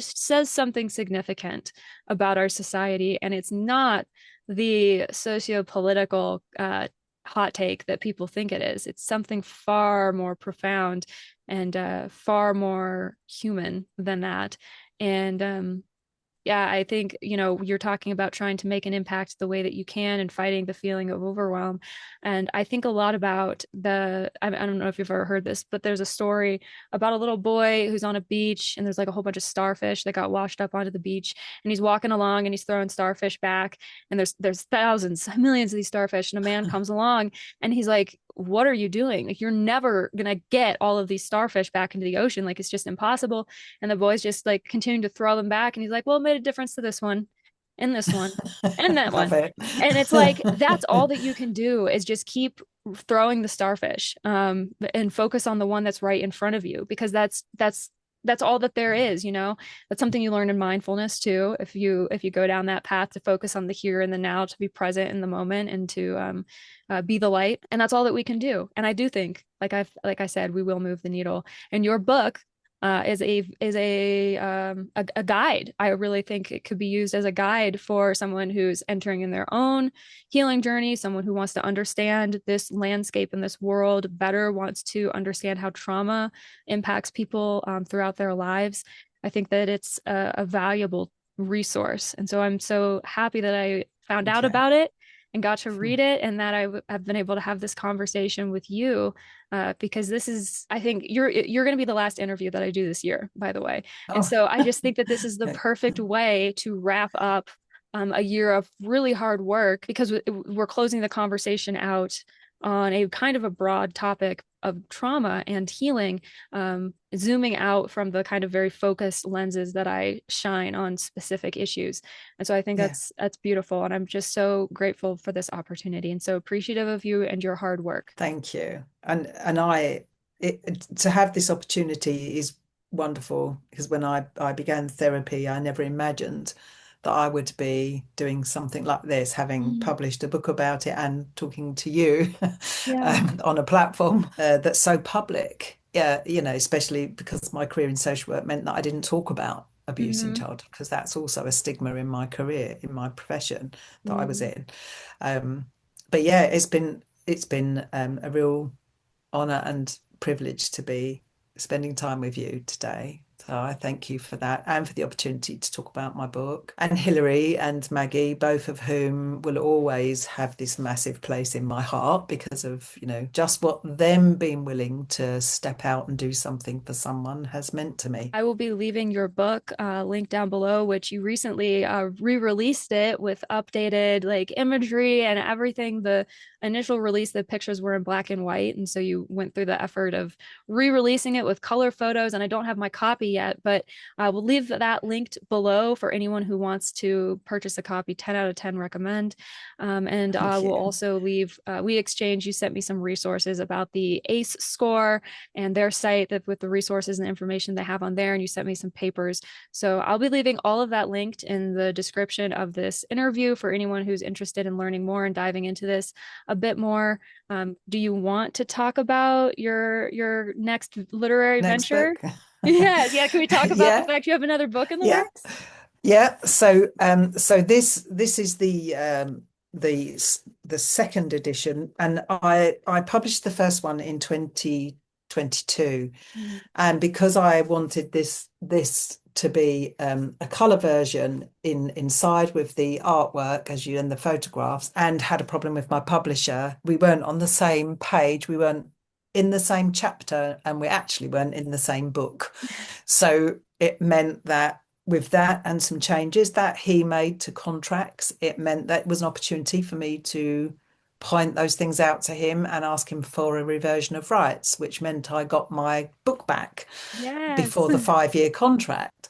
says something significant about our society. And it's not the socio-political hot take that people think it is. It's something far more profound and far more human than that. And yeah, I think, you're talking about trying to make an impact the way that you can and fighting the feeling of overwhelm. And I think a lot about I don't know if you've ever heard this, but there's a story about a little boy who's on a beach and there's like a whole bunch of starfish that got washed up onto the beach. And he's walking along and he's throwing starfish back. And there's thousands, millions of these starfish. And a man comes along and he's like, what are you doing? Like, you're never gonna get all of these starfish back into the ocean. Like, it's just impossible. And the boys just like continuing to throw them back. And he's like, well, it made a difference to this one and this one and that Love one. it. And it's like, that's all that you can do is just keep throwing the starfish and focus on the one that's right in front of you, because that's all that there is, that's something you learn in mindfulness too. If you go down that path to focus on the here and the now, to be present in the moment and to be the light. And that's all that we can do. And I do think, like I said, we will move the needle. And your book is a guide. I really think it could be used as a guide for someone who's entering in their own healing journey, someone who wants to understand this landscape and this world better, wants to understand how trauma impacts people throughout their lives. I think that it's a valuable resource. And so I'm so happy that I found Thank out you. about it and got to read it, and that have been able to have this conversation with you, because this is, I think you're going to be the last interview that I do this year, by the way. And Oh, so I just think that this is the perfect way to wrap up a year of really hard work, because we're closing the conversation out on a kind of a broad topic of trauma and healing, zooming out from the kind of very focused lenses that I shine on specific issues. And so I think yeah. that's beautiful. And I'm just so grateful for this opportunity and so appreciative of you and your hard work. Thank you. To have this opportunity is wonderful, because when I began therapy, I never imagined that I would be doing something like this, having Mm, published a book about it and talking to you yeah. on a platform that's so public. Yeah, especially because my career in social work meant that I didn't talk about abuse in Mm-hmm. childhood, because that's also a stigma in my career, in my profession that I was Mm. in. Um, but yeah, it's been a real honor and privilege to be spending time with you today. So I thank you for that, and for the opportunity to talk about my book. And Hilary and Maggie, both of whom will always have this massive place in my heart because of, just what them being willing to step out and do something for someone has meant to me. I will be leaving your book link down below, which you recently re-released it with updated like imagery and everything. The initial release, the pictures were in black and white, and so you went through the effort of re-releasing it with color photos. And I don't have my copy yet, but I will leave that linked below for anyone who wants to purchase a copy. 10 out of 10 recommend. And I Thank will you. also leave, we exchanged, you sent me some resources about the ACE score and their site that with the resources and information they have on there. And you sent me some papers. So I'll be leaving all of that linked in the description of this interview for anyone who's interested in learning more and diving into this a bit more. Do you want to talk about your next literary Next venture? book. Yes, yeah. Can we talk about the Yeah, fact you have another book in the yeah, works? yeah. So this is the the second edition, and I published the first one in 2022. Mhm. And because I wanted this to be a color version inside with the artwork as you and the photographs, and had a problem with my publisher, we weren't on the same page, we weren't in the same chapter, and we actually weren't in the same book. So it meant that with that and some changes that he made to contracts, it meant that it was an opportunity for me to point those things out to him and ask him for a reversion of rights, which meant I got my book back Yes. before the 5 year contract.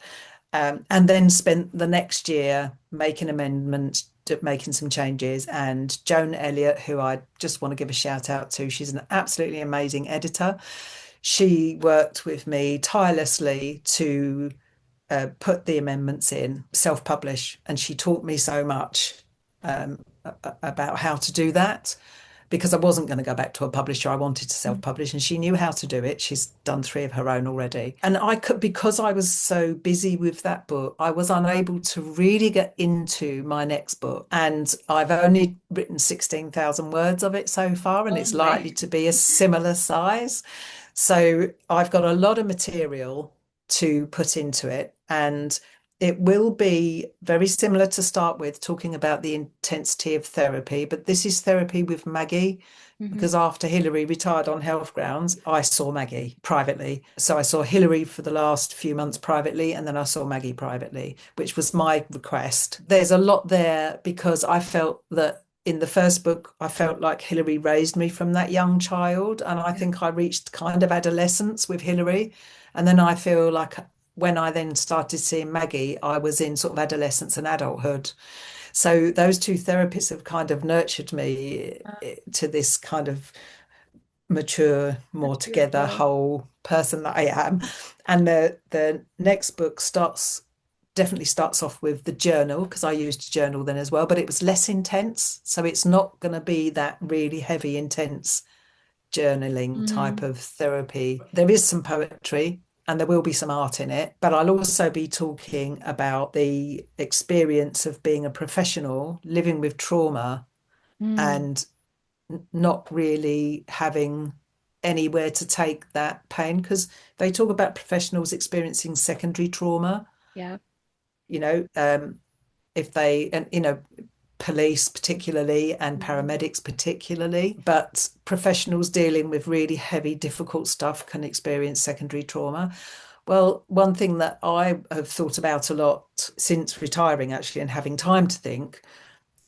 And then spent the next year making amendments, making some changes. And Joan Elliott, who I just want to give a shout out to, she's an absolutely amazing editor. She worked with me tirelessly to put the amendments in, self publish, and she taught me so much about how to do that because I wasn't going to go back to a publisher. I wanted to self-publish, and she knew how to do it. She's done 3 of her own already. And I could, because I was so busy with that book, I was unable to really get into my next book. And I've only written 16,000 words of it so far, and Oh it's my. likely to be a similar size. So I've got a lot of material to put into it. And it will be very similar to start with, talking about the intensity of therapy, but this is therapy with Maggie. Mhm. Because after Hillary retired on health grounds, I saw Maggie privately. So I saw Hillary for the last few months privately, and then I saw Maggie privately, which was my request. There's a lot there because I felt that in the first book, I felt like Hillary raised me from that young child. And I Yeah. think I reached kind of adolescence with Hillary. And then I feel like when I then started seeing Maggie, I was in sort of adolescence and adulthood. So those two therapists have kind of nurtured me to this kind of mature, more That's together, beautiful. whole person that I am. And the next book definitely starts off with the journal, because I used a journal then as well, but it was less intense. So it's not going to be that really heavy, intense journaling type Mm, of therapy. There is some poetry and there will be some art in it, but I'll also be talking about the experience of being a professional living with trauma mm, and not really having anywhere to take that pain, because they talk about professionals experiencing secondary trauma, yeah. you know, if they, and police particularly and Mhm. paramedics particularly, but professionals dealing with really heavy, difficult stuff can experience secondary trauma. Well, one thing that I have thought about a lot since retiring, actually, and having time to think,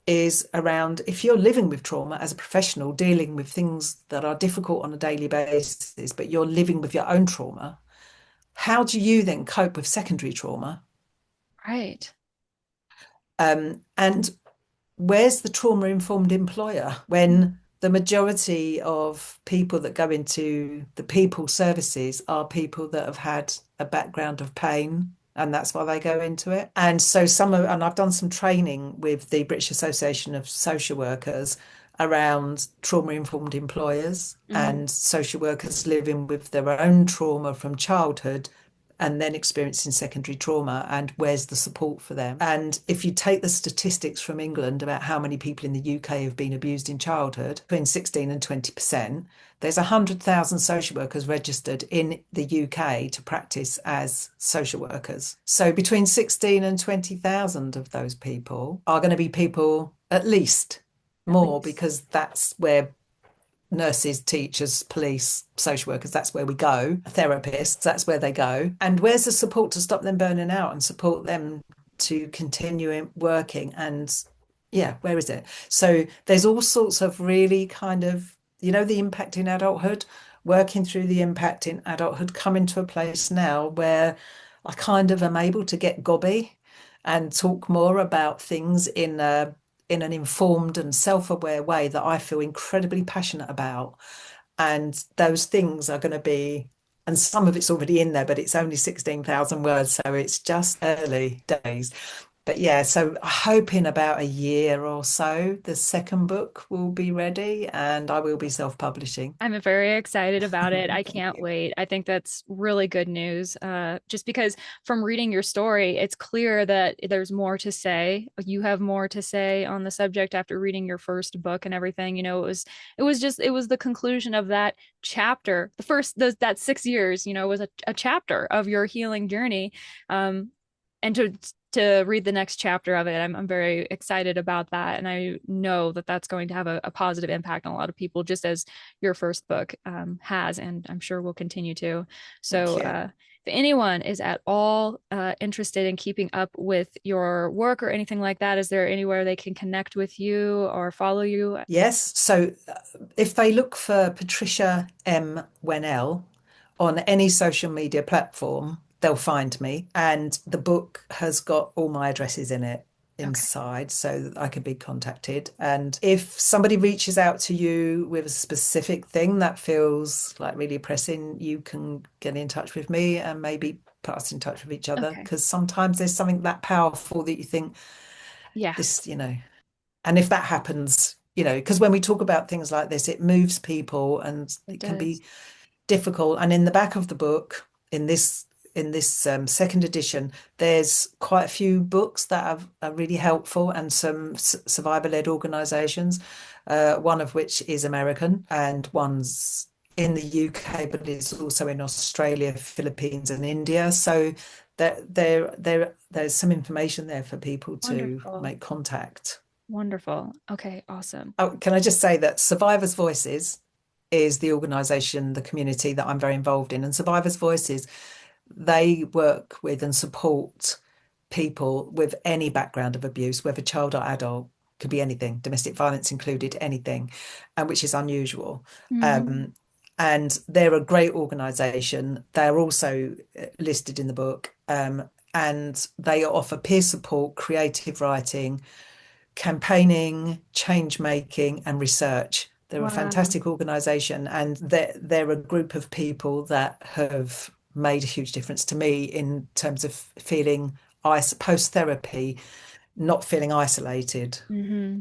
is around if you're living with trauma as a professional, dealing with things that are difficult on a daily basis, but you're living with your own trauma, how do you then cope with secondary trauma? Right. And where's the trauma informed employer when the majority of people that go into the people services are people that have had a background of pain, and that's why they go into it? And so and I've done some training with the British Association of Social Workers around trauma informed employers Mhm. and social workers living with their own trauma from childhood and then experiencing secondary trauma, and where's the support for them? And if you take the statistics from England about how many people in the UK have been abused in childhood, between 16 and 20%, there's 100,000 social workers registered in the UK to practice as social workers. So between 16 and 20,000 of those people are going to be people, at least At more, least. because that's where nurses, teachers, police, social workers, that's where we go. Therapists, that's where they go. And where's the support to stop them burning out and support them to continue working? And yeah, where is it? So there's all sorts of really kind of, the impact in adulthood, working through the impact in adulthood, coming to a place now where I kind of am able to get gobby and talk more about things in an informed and self-aware way that I feel incredibly passionate about. And those things are going to be, and some of it's already in there, but it's only 16,000 words, so it's just early days. But yeah, so I hope in about a year or so, the second book will be ready and I will be self-publishing. I'm very excited about it. I can't wait. I think that's really good news. Just because from reading your story, it's clear that there's more to say. You have more to say on the subject after reading your first book and everything. It was the conclusion of that chapter. That 6 years, was a chapter of your healing journey. Um, and to read the next chapter of it, I'm very excited about that, and I know that that's going to have a positive impact on a lot of people, just as your first book has, and I'm sure will continue to. So, Thank you. if anyone is at all interested in keeping up with your work or anything like that, is there anywhere they can connect with you or follow you? Yes. So if they look for Patricia M Wennell on any social media platform, they'll find me. And the book has got all my addresses in it Okay. inside so that I can be contacted. And if somebody reaches out to you with a specific thing that feels like really pressing, you can get in touch with me and maybe put us in touch with each other. Okay. Because sometimes there's something that powerful that you think Yeah, this, and if that happens, because when we talk about things like this, it moves people and it it can does. be difficult. And in the back of the book, in this second edition, there's quite a few books that are really helpful and some survivor-led organisations. One of which is American, and one's in the UK, but it's also in Australia, Philippines, and India. So there's some information there for people to Wonderful. make contact. Wonderful. Okay, awesome. Oh, can I just say that Survivors Voices is the organisation, the community that I'm very involved in. And Survivors Voices, they work with and support people with any background of abuse, whether child or adult, could be anything, domestic violence included, anything, and which is unusual. Hmm. Um, and they're a great organisation. They're also listed in the book, and they offer peer support, creative writing, campaigning, change making, and research. They're a Wow. fantastic organisation, and they're a group of people that have made a huge difference to me in terms of feeling post therapy, not feeling isolated. Hmm.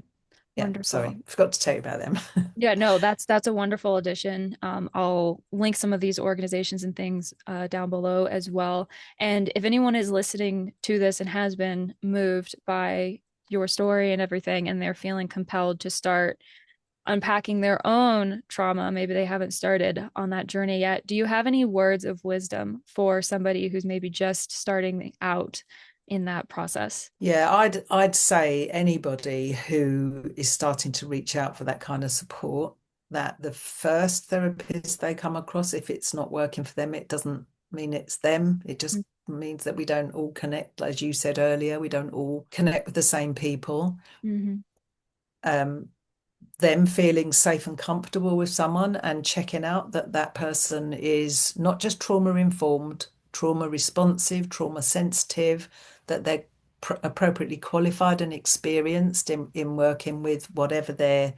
Yeah, Wonderful. sorry, forgot to tell you about them. Yeah, no, that's a wonderful addition. I'll link some of these organizations and things down below as well. And if anyone is listening to this and has been moved by your story and everything, and they're feeling compelled to start unpacking their own trauma, maybe they haven't started on that journey yet. Do you have any words of wisdom for somebody who's maybe just starting out in that process? Yeah, I'd say anybody who is starting to reach out for that kind of support, that the first therapist they come across, if it's not working for them, it doesn't mean it's them. It just means that we don't all connect, as you said earlier, we don't all connect with the same people. Mm-hmm. Um, them feeling safe and comfortable with someone and checking out that that person is not just trauma informed, trauma responsive, trauma sensitive, that they're appropriately qualified and experienced in working with whatever their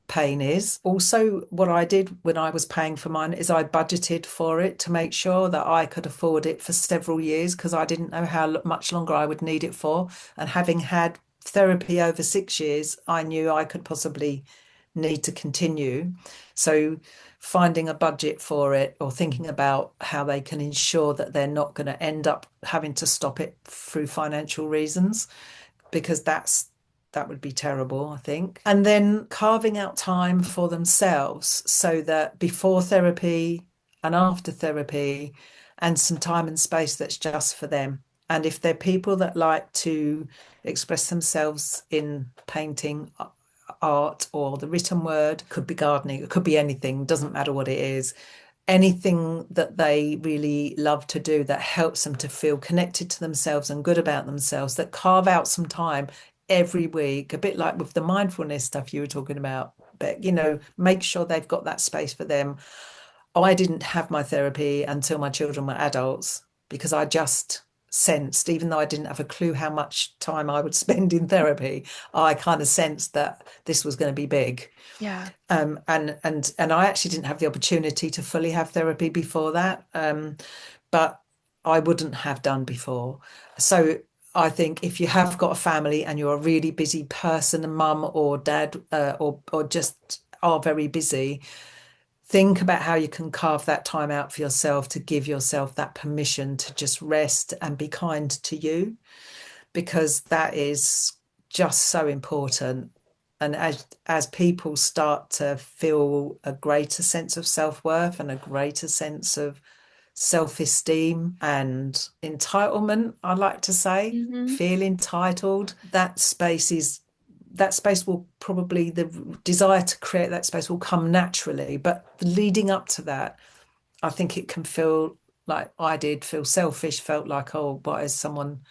pain is. Also, what I did when I was paying for mine is I budgeted for it to make sure that I could afford it for several years because I didn't know how much longer I would need it for. And having had therapy over 6 years, I knew I could possibly need to continue. So finding a budget for it or thinking about how they can ensure that they're not going to end up having to stop it through financial reasons because that would be terrible, I think. And then carving out time for themselves so that before therapy and after therapy, and some time and space that's just for them. And if they're people that like to express themselves in painting, art, or the written word, could be gardening, it could be anything, doesn't matter what it is, anything that they really love to do that helps them to feel connected to themselves and good about themselves, that carve out some time every week, a bit like with the mindfulness stuff you were talking about, but make sure they've got that space for them. I didn't have my therapy until my children were adults because I just sensed, even though I didn't have a clue how much time I would spend in therapy, I kind of sensed that this was going to be big. Yeah. And I actually didn't have the opportunity to fully have therapy before that, but I wouldn't have done before. So I think if you have got a family and you're a really busy person, a mum or dad, or just are very busy, think about how you can carve that time out for yourself to give yourself that permission to just rest and be kind to you, because that is just so important. And as people start to feel a greater sense of self-worth and a greater sense of self-esteem and entitlement, I like to say, Mm-hmm. feel entitled, that space will probably, the desire to create that space will come naturally. But leading up to that, I think it can feel like I did feel selfish, felt like, oh, why is someone,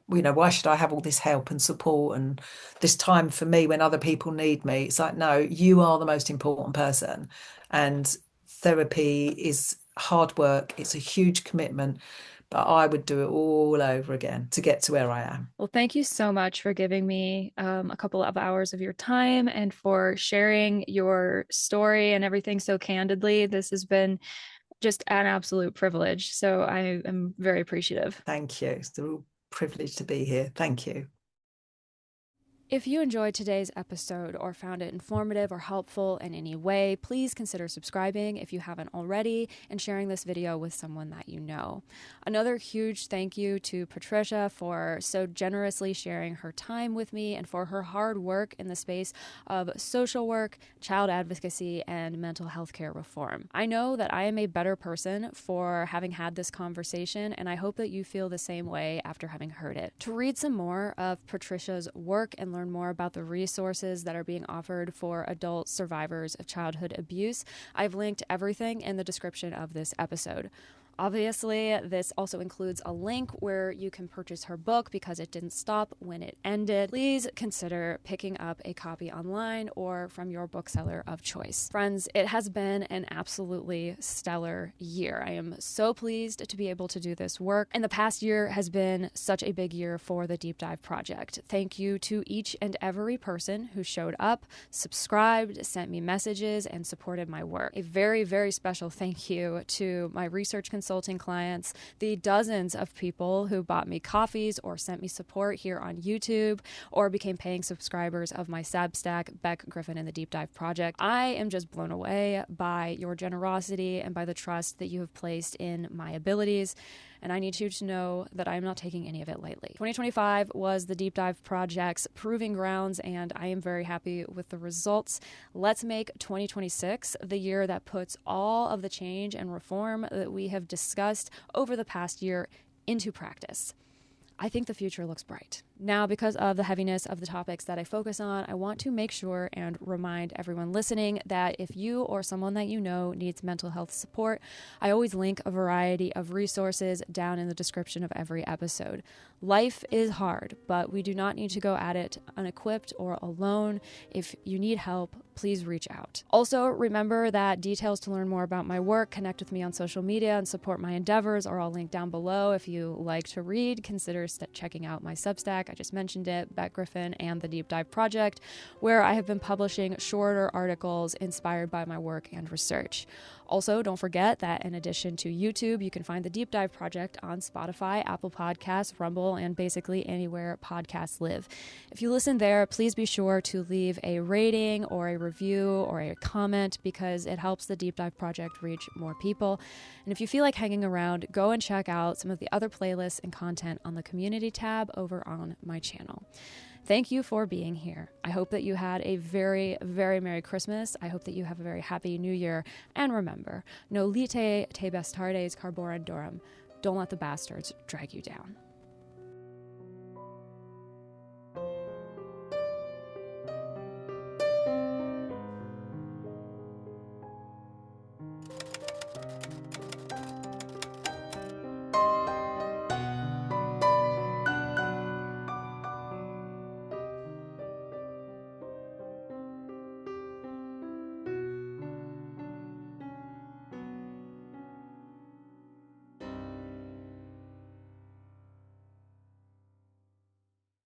why should I have all this help and support and this time for me when other people need me? It's like, no, you are the most important person. And therapy is hard work. It's a huge commitment, but I would do it all over again to get to where I am. Well, thank you so much for giving me a couple of hours of your time and for sharing your story and everything so candidly. This has been just an absolute privilege. So I am very appreciative. Thank you. It's a real privilege to be here. Thank you. If you enjoyed today's episode or found it informative or helpful in any way, please consider subscribing if you haven't already and sharing this video with someone that you know. Another huge thank you to Patricia for so generously sharing her time with me and for her hard work in the space of social work, child advocacy, and mental health care reform. I know that I am a better person for having had this conversation, and I hope that you feel the same way after having heard it. To read some more of Patricia's work and learn more about the resources that are being offered for adult survivors of childhood abuse, I've linked everything in the description of this episode. Obviously, this also includes a link where you can purchase her book because it didn't stop when it ended. Please consider picking up a copy online or from your bookseller of choice. Friends, it has been an absolutely stellar year. I am so pleased to be able to do this work, and the past year has been such a big year for the Deep Dive Project. Thank you to each and every person who showed up, subscribed, sent me messages, and supported my work. A very, very special thank you to my research consulting clients, the dozens of people who bought me coffees or sent me support here on YouTube or became paying subscribers of my Substack, Beck, Griffin, and the Deep Dive Project. I am just blown away by your generosity and by the trust that you have placed in my abilities, and I need you to know that I am not taking any of it lightly. 2025 was the Deep Dive Project's proving grounds, and I am very happy with the results. Let's make 2026 the year that puts all of the change and reform that we have discussed over the past year into practice. I think the future looks bright. Now, because of the heaviness of the topics that I focus on, I want to make sure and remind everyone listening that if you or someone that you know needs mental health support, I always link a variety of resources down in the description of every episode. Life is hard, but we do not need to go at it unequipped or alone. If you need help, please reach out. Also, remember that details to learn more about my work, connect with me on social media, and support my endeavors are all linked down below. If you like to read, consider checking out my Substack. I just mentioned it, Beck Griffin, and the Deep Dive Project, where I have been publishing shorter articles inspired by my work and research. Also, don't forget that in addition to YouTube, you can find the Deep Dive Project on Spotify, Apple Podcasts, Rumble, and basically anywhere podcasts live. If you listen there, please be sure to leave a rating or a review or a comment because it helps the Deep Dive Project reach more people. And if you feel like hanging around, go and check out some of the other playlists and content on the community tab over on my channel. Thank you for being here. I hope that you had a very, very Merry Christmas. I hope that you have a very Happy New Year. And remember, no lite te bastardes carborundorum. Don't let the bastards drag you down.